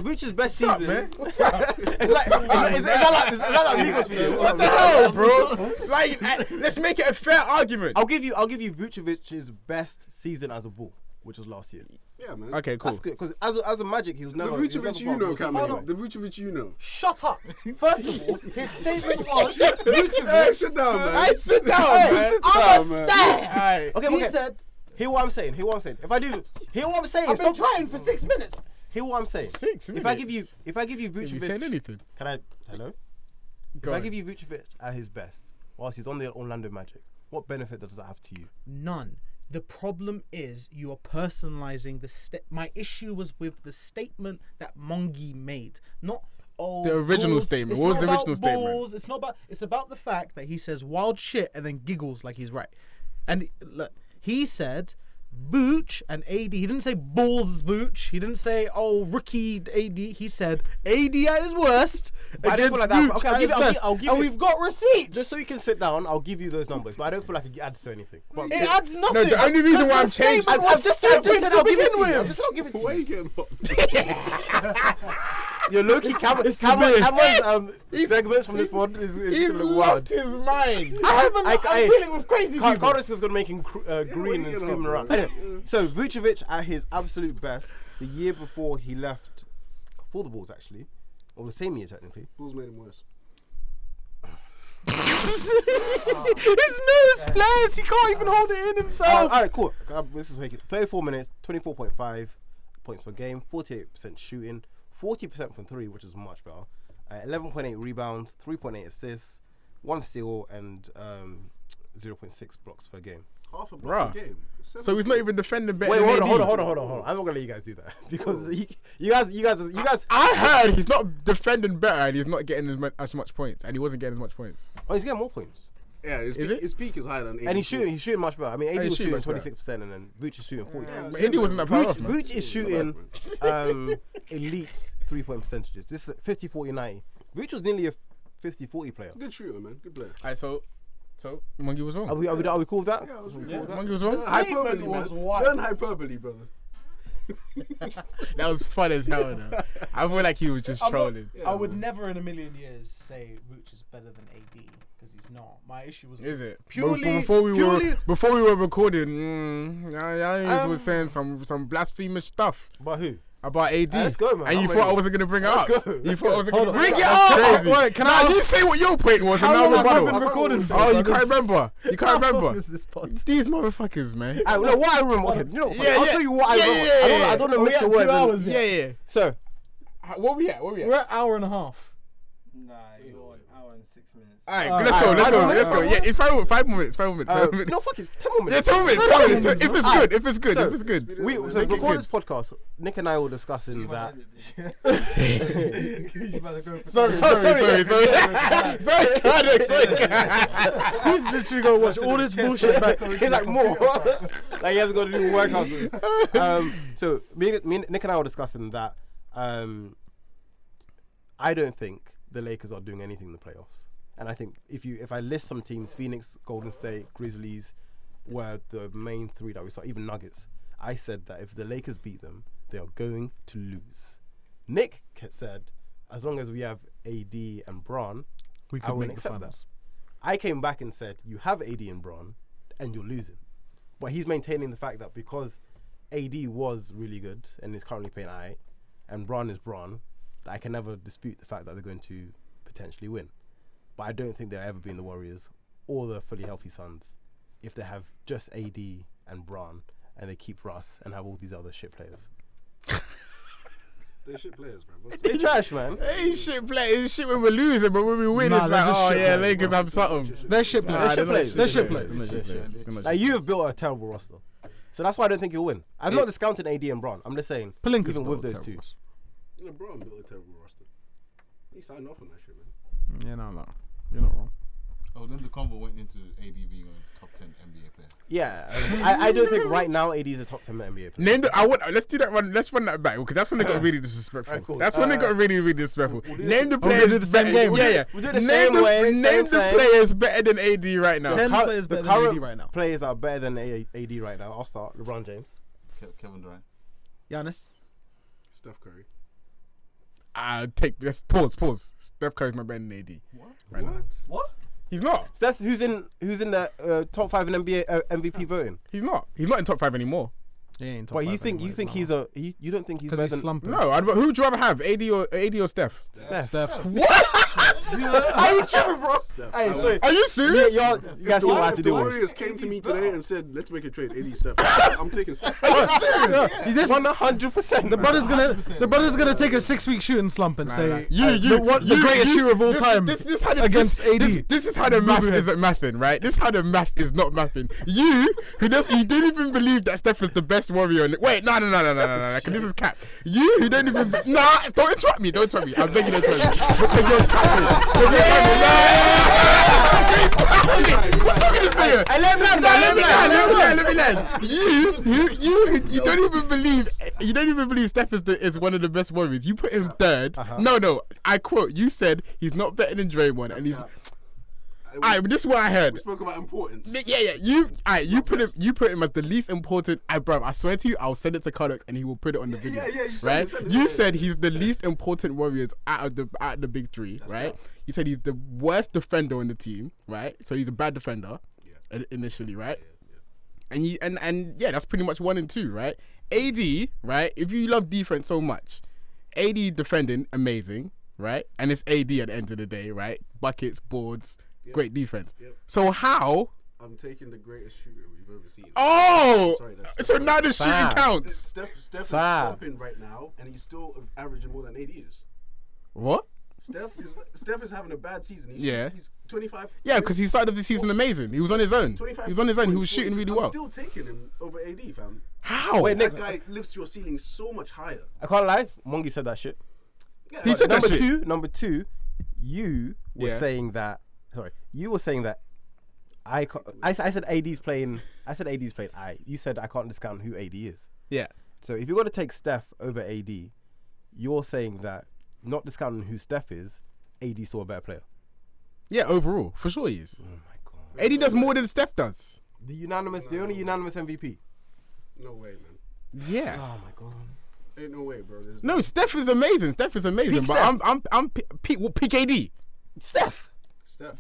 Vooch's best What's up, season. man? It's like, is that like Migos video? What the hell, bro? Like, let's make it a fair argument. I'll give you Vucevic's best season as a ball, which was last year. Yeah, man. Okay, cool. That's good because as a Magic, he was The never. Vucevic you know, Cameron. Cameron. The Vucevic you know. Shut up. First of all, his statement was Hey, Vucevic. sit down, man. Hey, sit down, Hey, man. sit I'm down, a man. star. Alright. Okay, He okay. said, Hear what I'm saying. If I do, hear what I'm saying. I've been Stop trying for 6 minutes. Hear what I'm saying. 6 If I give minutes. you Are you saying Vucevic, anything? can I? Hello. Go If I on. give you Vucevic at his best, whilst he's on the Orlando Magic, what benefit does that have to you? None. The problem is you are personalizing the my issue was with the statement that Mongi made, not The original balls. statement. It's What was not the about original statement? balls. It's not about. It's about the fact that he says wild shit and then giggles like he's right. And look, he said Vooch and AD. He didn't say balls Vooch. He didn't say rookie AD. He said AD at his worst I don't against feel like that. Vooch Okay, at his best. I'll give and it. we've got receipts. Just so you can sit down, I'll give you those numbers, but I don't feel like it adds to anything. But it adds nothing. No, the only reason why I'm changing. I've just said I'll give it to you. with. I've just I'll give it to Why are you. you getting hot? You're low-key Cameron's segments from this pod is He's gonna look lost wild. his mind. I'm dealing with crazy people. Carlos is gonna make him green and you screaming know, around. bro? Anyway, so Vucevic at his absolute best, the year before he left for the Bulls, actually, or the same year technically. Bulls made him worse. His nose flares. He can't even hold it in himself. All right, cool. This is 34 minutes, 24.5 points per game, 48% shooting, 40% from three, which is much better. 11.8 rebounds, 3.8 assists, 1 steal, and 0.6 blocks per game. Half a Bruh. block a game. So he's not even defending better. Wait, than hold AD. on. I'm not gonna let you guys do that because you guys. I heard he's not defending better and he's not getting as much points, and he wasn't getting as much points. Oh, he's getting more points, Yeah, Is peak is higher than 84. and he's shooting much better. I mean, AD he's was shooting shooting much better. 26%, and then Vooch is shooting 40%. But Indy wasn't that far off, man. Vooch is shooting elite 3-point percentages. This is 50, 40, 90. Vooch was nearly a 50-40 player. Good shooter, man. Good player. Alright, so Monkey was wrong. Are we cool with that? Yeah, I was Yeah, Monkey was wrong. Hyperbole, was man. wild. Learn hyperbole, brother. That was fun as hell. Though. I feel like he was just trolling. I would never in a million years say Vooch is better than AD because he's not. My issue was Is it? Purely- before we were recording, I Um, was saying some blasphemous stuff But who? about AD. Let's go, man. And you I'm thought I ready. wasn't gonna bring it Let's up. go. You Let's thought I go. wasn't gonna Hold on. bring it That's up. crazy. Crazy. Wait, can Nah, I you ask- say what your point was, and How now long we're have I been battle. recording for? Oh, you bro? can't This- remember. You can't How long remember. is this pod? These motherfuckers, man. I know what I remember. Okay, you know, Yeah, I'll yeah. tell you what I Yeah, remember. yeah, I don't know Are we mix at of 2 words. hours? Yeah, yeah. So, What we at? We're at hour and a half. Nah, you're on hour and 6 minutes. Alright, Alright, let's go. alright, Let's go. alright, Let's go. alright. Yeah, it's 5 minutes. 5 minutes. 5 minutes. 5 minutes. no, fuck it. 10 more Yeah, minutes. 10 minutes. 10 minutes. If it's good. If it's good. So, If it's good. So Make it before good. this podcast, Nick and I were discussing that. Sorry. Who's literally gonna watch all this bullshit back? He's like more. Like he hasn't got to do workouts with this. So Nick and I were discussing that. I don't think the Lakers are doing anything in the playoffs. And I think if I list some teams, Phoenix, Golden State, Grizzlies were the main three that we saw, even Nuggets. I said that if the Lakers beat them, they are going to lose. Nick said, as long as we have AD and Bron, We I could wouldn't make the accept finals. I came back and said, you have AD and Bron, and you're losing. But he's maintaining the fact that because AD was really good and is currently playing I, and Bron is Bron, that I can never dispute the fact that they're going to potentially win. But I don't think they'll ever be in the Warriors or the fully healthy Suns if they have just AD and Bron and they keep Russ and have all these other shit players. They're shit players, bro. What's They trash, man. Hey, shit play. It's shit when we're losing, but when we win, Nah, it's they're like, just oh shit yeah, players, Lakers bro. have something. They're shit They're players. shit players. They're shit players. Like, you have built a terrible roster. So that's why I don't think you'll win. I'm not discounting AD and Bron. I'm just saying, Pelinka's even with built those a two. terrible roster. LeBron built a terrible roster. He signed off on that shit, man. Yeah, no. You're not wrong. Oh, then the convo went into AD being a top 10 NBA player. Yeah, I don't think right now AD is a top 10 NBA player. Name the. Let's do that one. Let's run that back because that's when they got really disrespectful. Alright, cool. That's when they got really, really disrespectful. we'll do Name the the- players. do the same better- game. Yeah, yeah. We'll do the Name same the way, name same the thing. players better than AD right now. 10 Cur- players the better than AD current right now. players are better than AD right now. I'll start. LeBron James. Kevin Durant. Giannis. Steph Curry. Let's pause. Steph Curry's not better than AD. Right now. What? He's not. Steph, who's in the top 5 in NBA MVP voting? He's not. He's not in top 5 anymore. He ain't top But you five think anyway, he's you don't think he's because better he's than slumping. No. Who would you rather have, AD or Steph? Steph. Are you tripping, bro? Hey, so Are you serious? you guys see what I have to The do with. Warriors came to me today and said, "Let's make a trade." AD Steph. I'm taking Steph. This, 100%. the brother's gonna take a 6-week shooting slump and say the greatest shooter of all time This how the, against this, AD. This is how the maths isn't mathing, right? This is how the maths is not mathing. You don't even believe that Steph is the best warrior. Wait, no. 'Cause this is cap. You who don't even don't interrupt me. I'm begging you to interrupt me. Because you're capping. What's wrong with this nigga? Let me land. You don't even believe Steph is one of the best warriors. You put him third. No. I quote. You said he's not better than Draymond, and he's. Alright, but this is what I heard. We spoke about importance. Yeah. You put him as the least important. Bro, I swear to you, I'll send it to Kodok and he will put it on the video. Yeah, you said right? it, send it, You yeah. said he's the least important Warriors out of the big three, right? right. You said he's the worst defender on the team, right? So he's a bad defender initially, right? And that's pretty much 1 and 2, right? AD, right? If you love defense so much, AD defending amazing, right? And it's AD at the end of the day, right? Buckets, boards. Great defense. Yep. So how? I'm taking the greatest shooter we've ever seen. Oh, Sorry, that's so now the shooting Fam. counts. Steph is Fam. slumping right now, and he's still averaging more than AD is. What? Steph is having a bad season. He's 25. Yeah, because he started the season amazing. He was on his own. 25 He was on his own. He points, was shooting really I'm well. still taking him over AD, fam. How? Wait, Nick, That guy lifts your ceiling so much higher. I can't lie. Mongi said that shit. Yeah, He said that number shit. Number two, you were Yeah. saying that. Sorry, you were saying that. I said AD's playing. I said AD's playing. You said I can't discount who AD is. Yeah. So if you're going to take Steph over AD, you're saying that not discounting who Steph is, AD's still a better player. Yeah, overall, for sure he is. Oh my god. AD does more than Steph does. The only unanimous MVP. No way, man. Yeah. Oh my god. Ain't no way, bro. There's No, Steph is amazing. Steph is amazing. Peak But Steph. I'm peak AD Steph. Steph.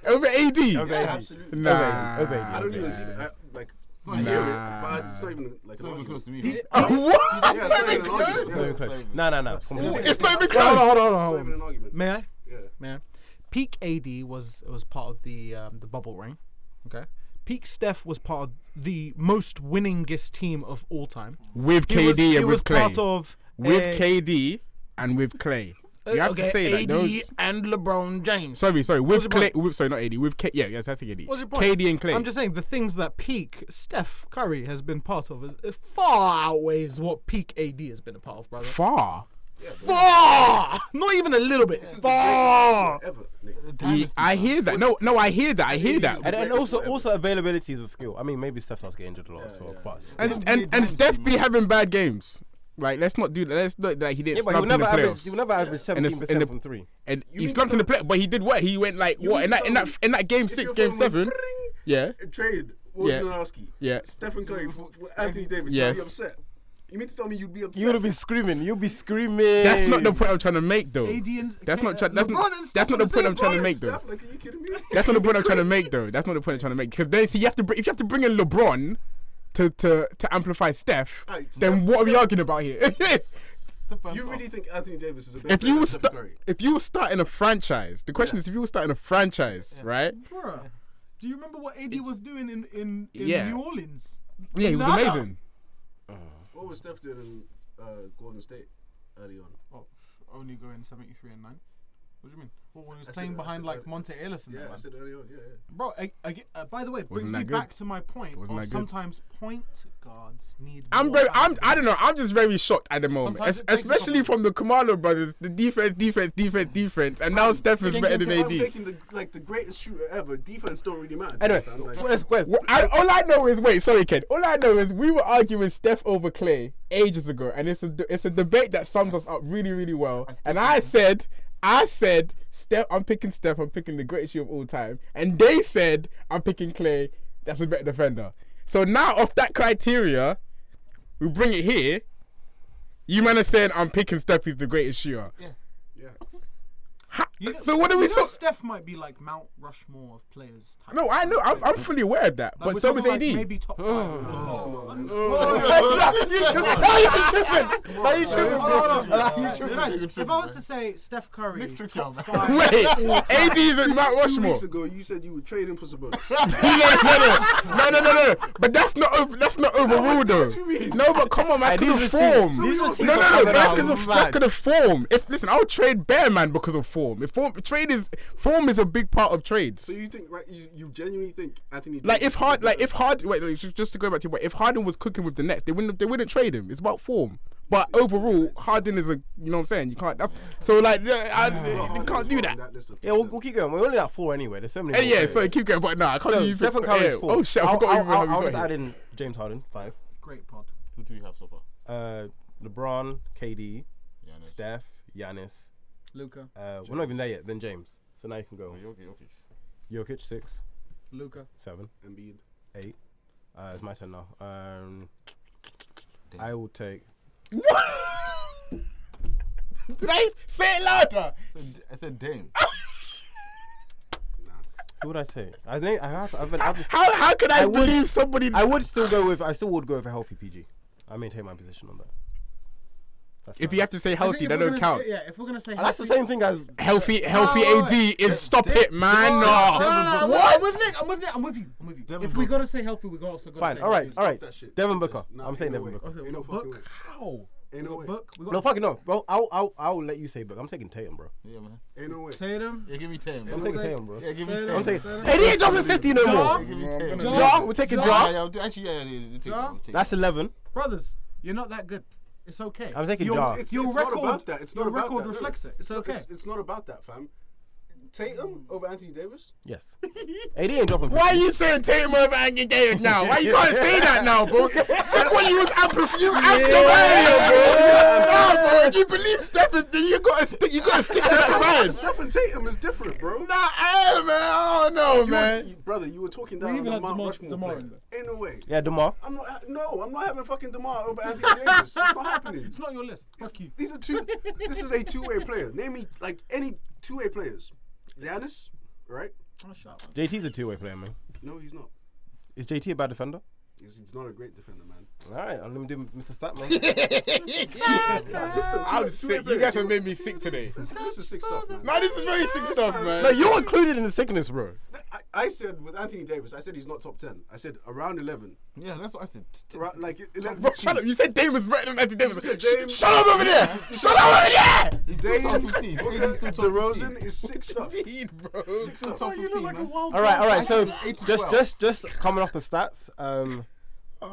over AD. Over AD. Absolutely. Nah. Over AD. I don't even see that. Like, I hear it, Nah. but it's not even like It's an not even argument. close to me. What? Yeah, it's not even an argument. It's not even close. No. Come on. It's not even Hold close. on, It's not hold even on. an argument. May I? Yeah. Man, peak AD was part of the bubble ring. Okay. Peak Steph was part of the most winningest team of all time. With He was, KD he and was with Clay. part of With KD and with Clay. You have to say that AD those. and LeBron James. Sorry. What's With your Clay. point? Sorry, not AD. With K. Yeah, yes, that's AD. What's your point? KD and Clay. I'm just saying the things that peak Steph Curry has been part of is far outweighs what peak AD has been a part of, brother. far. Far, not even a little bit. Far. Ever. Nick. Yeah, I hear that. No, I hear that. I hear that. And also availability is a skill. I mean, maybe Steph does get injured a lot, but And Steph be having bad games. Like, let's not do that. Let's not like he didn't but he slump in the playoffs. will never average 17% from three. And he slumped in the play, but he did what? He went like what in that game If 6, you're game from 7? Yeah. Trade Yeah. Wojnarowski. Yeah. Stephen Curry for Anthony Davis. Yes. You'd be upset. You mean to tell me you'd be upset? You would be screaming. You'll be screaming. That's not the point I'm trying to make, though. AD and That's not LeBron and that's not the point I'm trying to make, though. Steph, like, are you kidding me? That's not the point I'm trying to make, though. That's not the point I'm trying to make. Because then, see, if you have to bring in LeBron to amplify Steph, Alright, then Steph- what are we arguing about here? You really think Anthony Davis is a better if you player were than Steph Curry? if you were starting a franchise, the question is if you were starting a franchise, right? Bruh, do you remember what AD was doing in Yeah. New Orleans? Yeah, he was Nada. amazing. What was Steph doing in Golden State early on? Oh, only going 73 and 9. What do you mean? Well, when he was I playing said- I behind said like that- Monte Ellis and Yeah, that, I man. said early on. Yeah. Bro, by the way, brings Wasn't me that back good? to my point Wasn't of that good? sometimes point guards need. I'm more very, time to I don't know. I'm just very shocked at the moment, Sometimes it takes a especially couple from the Kamalo brothers. The defense, and now Steph is better than I'm AD. taking the greatest shooter ever. Defense don't really matter. Anyway, I'm like, All I know is Sorry, Ken. All I know is we were arguing Steph over Clay ages ago, and it's a debate that sums us up really, really well. And I said, Steph. I'm picking Steph. I'm picking the greatest shooter of all time, and they said I'm picking Clay. That's a better defender. So now, off that criteria, we bring it here. You man are saying I'm picking Steph. He's the greatest shooter. yeah. So what are we you know talking? Steph might be like Mount Rushmore of players. Type No, I know. I'm fully aware of that. Like, But we're so talking is like AD. maybe top 5. If I was to say Steph Curry, top 5. Wait, AD isn't Mount 2 Rushmore. weeks ago, you said you would trade him for Sabonis. No. But that's not overruled though. No, but come on, man. That's because of form. No. That's because of form. Listen, I'll trade Bear Man because of form. Form is a big part of trades. So you think, right? You genuinely think Anthony? Like Davis if Harden, wait, just to go back to your point, if Harden was cooking with the Nets, they wouldn't trade him. It's about form. But overall, Harden is you know what I'm saying? You can't. You can't do that. Yeah, we'll keep going. We're only at 4 anyway. There's so many. And more yeah, players. so keep going. But nah, I can't So use Stephen Curry's 4. Oh shit, I forgot even how we I'll got just here. add in James Harden 5. Great pod. Who do you have so far? LeBron, KD, Giannis. Steph, Giannis. Luca. We're not even there yet. Then James. So now you can go. Okay. Jokic 6, Luca. 7, Embiid. 8. It's my turn now. I will take. Did I say it louder? I said Dame. Who would I say? I think I have. How could I I would- believe somebody? I still would go with a healthy PG. I maintain my position on that. That's If fine. you have to say healthy, that don't count. Yeah, if we're gonna say And that's the same thing as Healthy Oh, AD is stop it, man. No. I'm with Nick. I'm with you. Devin If we Booker. gotta say healthy, we also gotta fine. say All right, healthy. all right. That shit. Devin Booker. Nah, I'm saying ain't no Devin way. Booker. Ain't no fucking way. Book. How? Ain't no way. Book. We got No, fucking no, bro. I'll let you say Book. I'm taking Tatum, bro. Yeah, man. Ain't no way. Tatum. Yeah, give me 10. I'm taking Tatum, bro. Yeah, give me Tatum. 10. I'm taking. Tatum. Hey, he ain't dropping 50 no Ja? more. Give me 10. Ja? Ja, we're taking Ja, Ja. Actually, yeah, take Ja? it. That's 11. Brothers, you're not that good. It's okay. I'm taking your, Ja. Your It's record. not about that. It's not your about record that. reflects it. It's okay. It's not about that, fam. Tatum over Anthony Davis? Yes. AD ain't dropping 50. Why are you saying Tatum over Anthony Davis now? Why you can't say that now, bro? Look when you was amplifying. You earlier, bro. Nah, bro. If you believe Steph is, then you gotta stick to that side. Steph and Tatum is different, bro. Nah, hey, man. I don't know, You man. were, brother, you were talking down We on even the had Mount DeMar- Rushmore DeMar player. in there. Ain't no way. Yeah, DeMar. I'm not having fucking DeMar over Anthony Davis. It's not happening. It's not your list. Fuck you. These are this is a two-way player. Name me like any two-way players. Giannis, right? Oh, shut up. JT's a 2-way player, man. No, he's not. Is JT a bad defender? He's not a great defender, man. All right, let me do Mr. Statman. I'm sick. You guys have made me sick today. This is sick stuff, man. No, this is very sick stuff, man. No, you're included in the sickness, bro. I said with Anthony Davis, I said he's not top 10. I said around 11. Yeah, that's what I said. Around, like 11. Bro, shut up. You said Dame was better than Anthony Davis. You said Dame- Shut up over there. Shut up over there. He's still top 15. DeRozan is sick stuff. Bro. He's still top 15, man. All right. So 8 to just coming off the stats.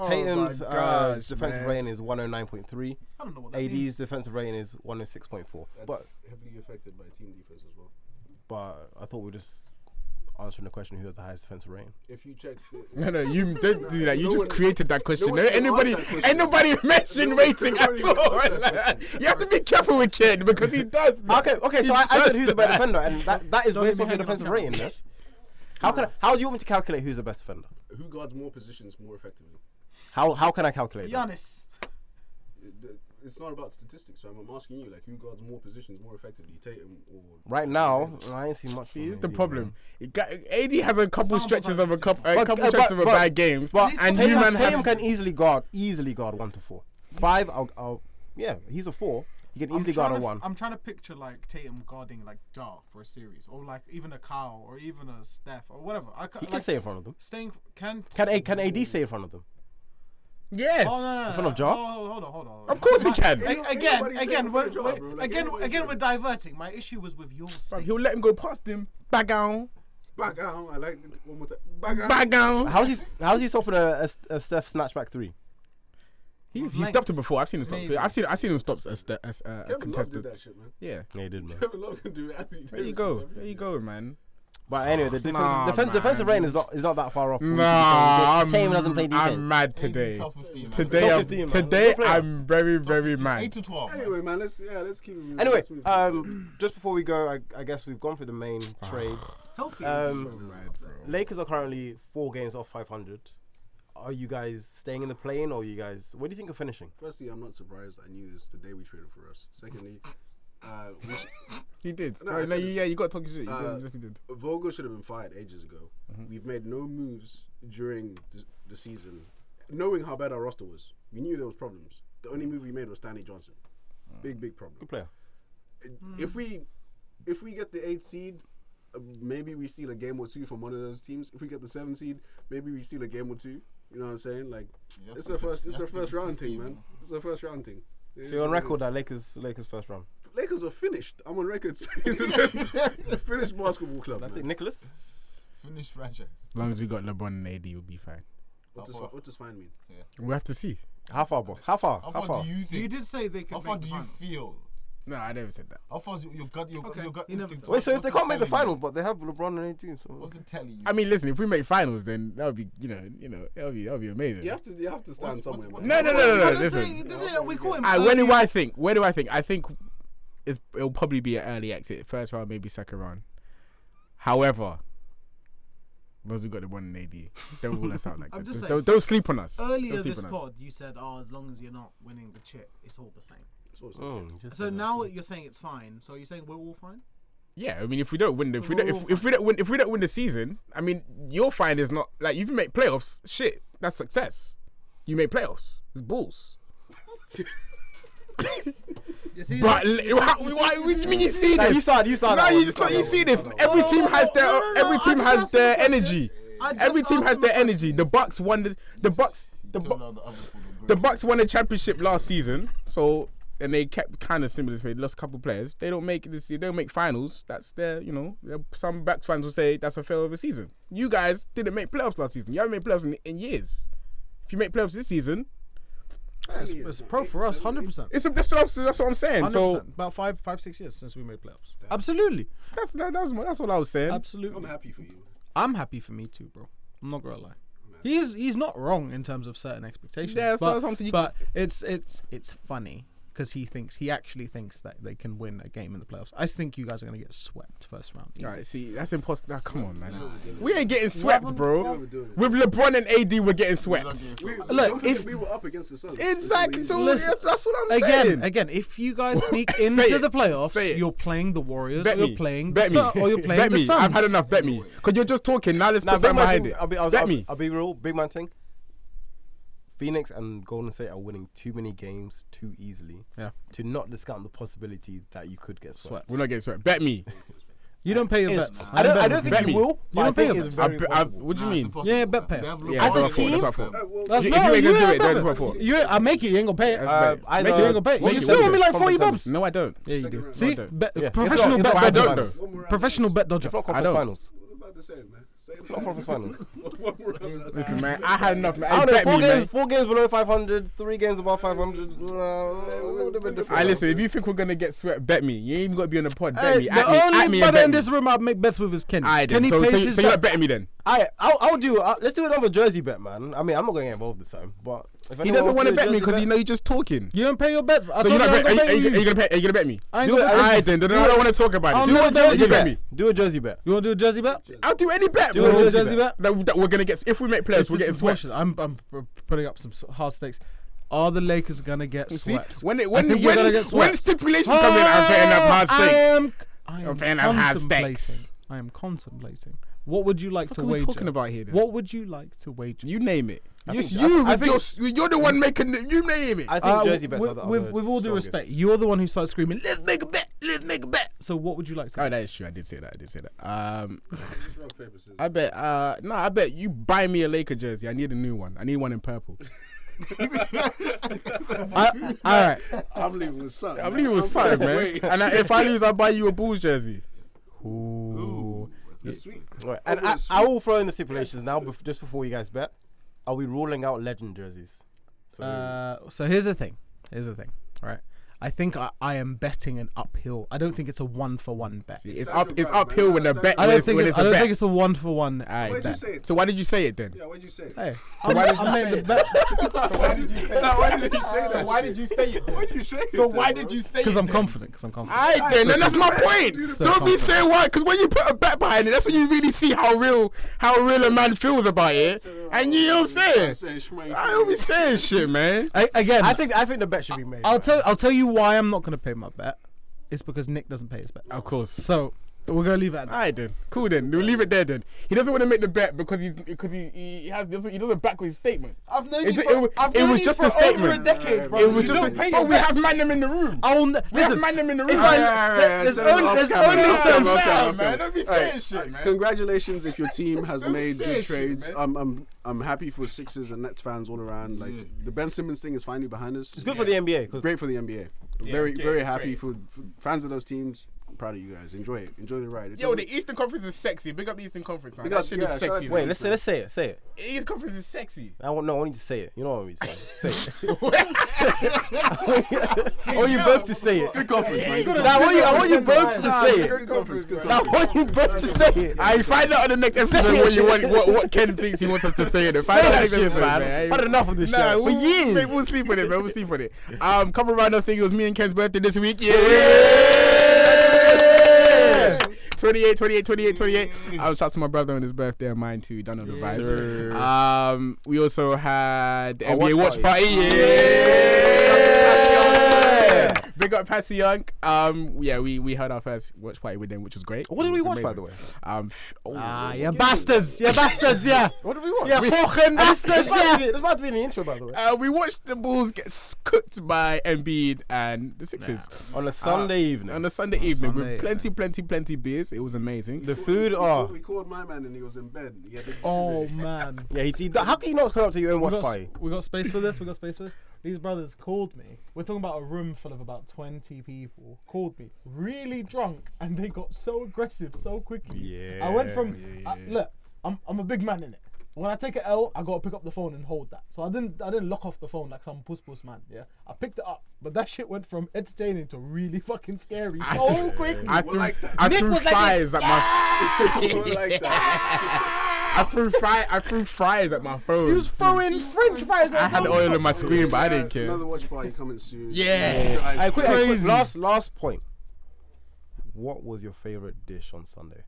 Tatum's my gosh, defensive man. rating is 109.3. I don't know what that AD's means. defensive rating is 106.4. That's But heavily affected by team defense as well. I thought we were just answering the question who has the highest defensive rating. If you check, No, you don't do that. You No just one- created that question. no one even Anybody, asked that question. ain't nobody mentioned No one- rating no one at even all. asked that question. You have to be careful with Kid because he does. that. Okay. So I said who's the better defender, and that is Don't based get off me your hanging on defensive camera. rating. No? How do you want me to calculate who's the best defender? who guards more positions more effectively? How can I calculate that? Giannis. It's not about statistics, fam. I'm asking you, like, who guards more positions more effectively, Tatum or? Right now, I ain't seen much. See, from here's the AD, problem. man. AD has a couple Someone stretches was of a couple, But- stretches of a but- bad games, But and you man Tatum have. can easily guard 1 to 4. 5, yeah, he's a 4. He can easily guard a 1. I'm trying to picture like Tatum guarding like Ja for a series, or like even a Kyle, or even a Steph, or whatever. He can stay in front of them. Can AD stay in front of them? Yes. Oh, no. In front of Ja? Oh, hold on. Of course he can. Again, Nobody staying in front of Ja, bro. Like, anybody again, can. we're diverting. My issue was with your Fam, sake. he'll let him go past him. Back down. Back out. I like it. One more time. Back out. Back down. How's he stopping a Steph snatchback 3? He's length. stopped it before. I've seen him stop. Maybe. I've seen him stop as a Kevin Love did contested. that shit, man. Yeah. Yeah, he did, man. Kevin Love can do it. Anthony There you Davis go. did that. There you go, man. But anyway, the Nah, defensive man. rating is not that far off. from Nah, Tatum doesn't play defense. I'm mad today. Top 15, man. Today, Top I'm, 15, man. today Good player. I'm very, very mad. 8 to 12. Anyway, man, let's keep it moving. Anyway, Let's move just before we go, I guess we've gone through the main trades. Healthy. So mad, bro. Lakers are currently 4 games off 500. Are you guys staying in the plane, or you guys? What do you think of finishing? Firstly, I'm not surprised. I knew this the day we traded for us. Secondly, He did. No, No, I said yeah, you got to talk shit. You Uh, definitely did. Vogel should have been fired ages ago. We've made no moves during the season, knowing how bad our roster was. We knew there was problems. The only move we made was Stanley Johnson. Big problem. Good player. If we get the 8th seed, maybe we steal a game or two from one of those teams. If we get the 7th seed, maybe we steal a game or two. You know what I'm saying? Like, it's a first round thing, man. It's a first round thing. It So is you're on what it record is. that Lakers first round. Lakers are finished. I'm on record saying to them, finished basketball club. That's man. it, Nicholas. Finish franchise. As long as we got LeBron and AD, we'll be fine. What does fine mean? We have to see. How far, boss? How far? How far do you think? You did say they could How far make do the you final. feel? No, I never said that. How far is your gut? Your gut he never instinct? said Wait, so if What's they it can't make the telling final, you? but they have LeBron and AD, so What's it telling you? I mean, listen, if we make finals, then that would be, that'll be amazing. You have to stand somewhere. what's- man. No. I'm just Listen. saying, we call him. Where do I think? I think it'll probably be an early exit. First round, maybe second round. However, once we got the one in AD, don't rule us out like I'm that. just Don't- saying, don't sleep on us. Earlier Don't sleep this on us. pod, you said, as long as you're not winning the chip, it's all the same. It's also shit. So now you're saying it's fine. So you're saying we're all fine? Yeah, I mean, if we don't win, So we're all if we don't win the season, I mean, your fine is not like if you make playoffs. Shit, that's success. You make playoffs. It's balls. You see, But why? What do you mean you see Nah, this? you saw that. No, one, you just not. You see this. Every team has their energy. Every team has their energy. The Bucks won the Bucks won the championship last season. So and they kept kind of similar. They lost a couple players. They don't make this. They don't make finals. That's their. Some Bucks fans will say that's a fail of a season. You guys didn't make playoffs last season. You haven't made playoffs in years. If you make playoffs this season, it's pro for us, 100%. that's what I'm saying. 100%. So About 5-6 years since we made playoffs. Absolutely. that's what I was saying. Absolutely. I'm happy for you. I'm happy for me too, bro. I'm not gonna lie. He's not wrong in terms of certain expectations. Yeah, but, that's what I'm saying. But it's funny because he actually thinks that they can win a game in the playoffs. I think you guys are gonna get swept first round. Easy. All right, see, that's impossible. Come on, man. We ain't getting swept, bro. We're doing it. With LeBron and AD, we're getting swept. Look, if we were up against the Suns. Exactly. So Listen, that's what I'm saying. Again, if you guys sneak Say into it. the playoffs, Say it. you're playing the Warriors, Bet or me. you're playing Bet the me. or you're playing Bet the me. Suns. I've had enough. Bet me. Because you're just talking. Now let's Now, put something behind thing, it. I'll Bet me. be real. Big man thing. Phoenix and Golden State are winning too many games too easily. Yeah. To not discount the possibility that you could get swept. We're not getting swept. Bet me. You don't pay your It's- bets. I don't Bet think me. you will. But I don't pay think your it's bets. very possible. What do you mean? Yeah, bet payer. Yeah, As a that's team- what I thought. That's If no, you ain't gonna you do it, bet then it. it's my fault. I make it. You ain't gonna pay it. Either Make it, you ain't gonna pay it. make You it still owe me like conference 40 finals. bobs. No, I don't. Yeah, you do. round. See, No, I don't. bet, Yeah, professional if bet not, I dodger. don't though. One more round. Professional bet dodger. It's not I conference don't. finals. What about the same, man? Same It's not conference finals. One more round. Listen, man, I had enough, man. I don't know. Bet me, man. 4 games below 500, 3 games above 500. A little bit different. Alright, listen, if you think we're gonna get swept, bet me. You ain't even gotta be on the pod. Bet Hey, me. the At me only and brother bet in me. this room I'd make bets with is Kenny. Alright, then. Kenny So pays you're his not bets. betting me then. I'll do. Let's do another jersey bet, man. I mean, I'm not going to get involved this time, but if He anyone doesn't wants want to do a bet me jersey because he bet- know you're just talking. You don't pay your bets. I So told you're you not I'm bet. gonna Are you bet you. gonna bet me? I ain't Do gonna it. bet you. Alright, then. Then I don't want to talk about I'll it. do Do a it. jersey You bet bet. me. Do a jersey bet. You want to do a jersey bet? I'll do any bet. Do bro. a You want to do a jersey jersey bet? That we're gonna get. If we make players, we're This getting is bullshit. swept. I'm putting up some hard stakes. Are the Lakers gonna get See, swept? when I think you're gonna get when swept. stipulations come in, I'm paying up hard stakes. I I'm am paying up hard contemplating. stakes. I am contemplating. What would you like What to are we wager? talking about here? Then? What would you like to wager? You name it. It's think- you. I with think- you're the one making it. You name it. I think jersey bets are the with all due strongest. respect, you're the one who started screaming, "Let's make a bet! Let's make a bet!" So, what would you like to? Oh, that is true. I did say that. I bet. I bet you buy me a Laker jersey. I need a new one. I need one in purple. All right. I'm leaving with something. I'm leaving with something, man. And if I lose, I'll buy you a Bulls jersey. Ooh. That's sweet. Right. And Over the sweet. I will throw in the stipulations now, just before you guys bet. Are we ruling out legend jerseys? So here's the thing. Right. I think I am betting an uphill. I don't think it's a 1-for-1 bet. It's Stand your ground, uphill man. when the Stand bet. your I when don't it's think when it's, it's a bet. a 1-for-1 Why'd you bet. say it? So why did you say it then? Yeah, why'd you say it? Hey, why did I made the bet So why did you say No, why did you say that? So why did you say it? Why'd you say it? So then, why bro? did you say it? because I'm then? confident. Alright then that's my point. So Don't be confident. saying why, because when you put a bet behind it, that's when you really see how real a man feels about it. And you know what I'm saying? I don't be saying shit, man. Again, I think the bet should be made. I'll tell you why I'm not gonna pay my bet. It's because Nick doesn't pay his bets. Of course. So we're gonna leave it at that. Alright then, cool then. We'll leave it there then. He doesn't want to make the bet because he doesn't back with his statement. I've known It was just a statement. decade, bro. It was You just. don't pay But your we have bets. man them in the room. We We have man them in the room. there's only certain Man, don't be saying shit, man. Congratulations if your team has Don't be made saying good shit, trades. man. I'm happy for Sixers and Nets fans all around. Like the Ben Simmons thing is finally behind us. It's good for the NBA. Cause Great for the NBA. Yeah, Very yeah, very it's happy great. for fans of those teams. I'm proud of you guys. Enjoy it. Enjoy the ride. It Yo, doesn't- the Eastern Conference is sexy. Big up the Eastern Conference, man. Big That up- shit yeah, is shout out sexy. to wait, man. let's say it. Say it. Eastern Conference is sexy. I want you to say it. You know what I mean? Say it. I want you both to say it. Good conference, man. Good Now, I want you both to say it. Good conference. Good Now, I conference. want you both to say it. I find out on the next episode what Ken thinks he wants us to say in it. Say Find out that next shit, episode, man. man. I've had enough of this Nah, shit for years. Mate, we'll sleep on it, man. We'll sleep on it. Couple round of thing. It was me and Ken's birthday this week. Yeah. 28. Shout out to my brother on his birthday and mine too. Don't know the vibes. We also had the NBA watch party. Yeah. Big up Patsy Young. Yeah, we had our first watch party with them, which was great. What did we It was watch, by amazing. the way? You bastards, yeah. What did we watch? Yeah, fucking bastards, yeah. This might be in the intro, by the way. We watched the Bulls get cooked by Embiid and the Sixers On a Sunday evening. on a Sunday evening Sunday with plenty beers. It was amazing. The food, We called my man and he was in bed. He had the- Oh man. yeah. How can you not come up to your own watch party? We got space for this. These brothers called me. We're talking about a room full of about 20 people. Called me really drunk, and they got so aggressive so quickly. Yeah. I went from look. I'm a big man in it. When I take an L, I gotta pick up the phone and hold that. So I didn't lock off the phone like some puss man. Yeah, I picked it up, but that shit went from entertaining to really fucking scary so quickly. I We're threw, like that. I Nick threw was like fries at my. We're like that. I threw fries at my phone. He was throwing French fries. I had oil on my screen, but I didn't care. Another watch party coming soon. Yeah. Hey, quick, Crazy. last point. What was your favorite dish on Sunday?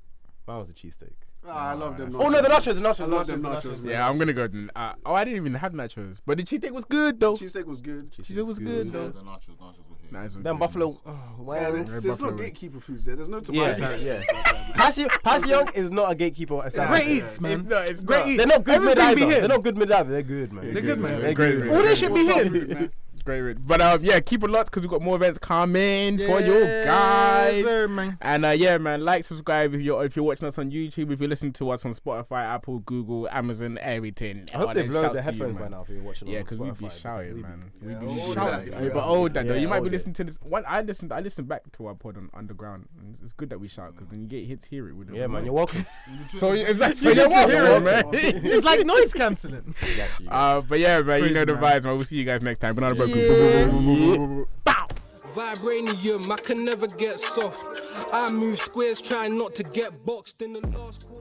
Mine was a cheesesteak. I love them. Oh no, the nachos. I love them nachos. man. Yeah, I'm gonna go. I didn't even have nachos, but the cheesesteak was good though. Cheesesteak was good. Cheesesteak was good Yeah, though. the nachos were here. Nice. Then Buffalo. Yeah, Well, there's no gatekeeper foods there. There's no Tobias Harris. yeah. Passion is not a gatekeeper. Great eats, man. It's Great not. eats. They're not good mid Everything be either. here. They're not good mid either. They're good, man. They're good, man. They're Great, good. man. All they should be here. Great. But yeah, keep it locked because we've got more events coming for you guys. Sir, man. And yeah, man, like, subscribe if you're watching us on YouTube, if you're listening to us on Spotify, Apple, Google, Amazon, everything. I hope they've lowered their Shouts to you, headphones by man. now if you're watching. Yeah, on because we'd Spotify, be shouting, we'd man. Yeah, We'd be all shouting. that, Yeah, but all that though, yeah, you might all be that. listening to this. I listened back to our pod on Underground. And it's good that we shout because then you get hits, hear it. With Yeah, man, you're welcome. So exactly, so you're welcome, man. It's like noise cancelling. Actually, But yeah, man, you Crazy, know the man. vibes, man. We'll see you guys next time. Banana bread. Vibranium, I can never get soft. I move squares, trying not to get boxed in the last quarter.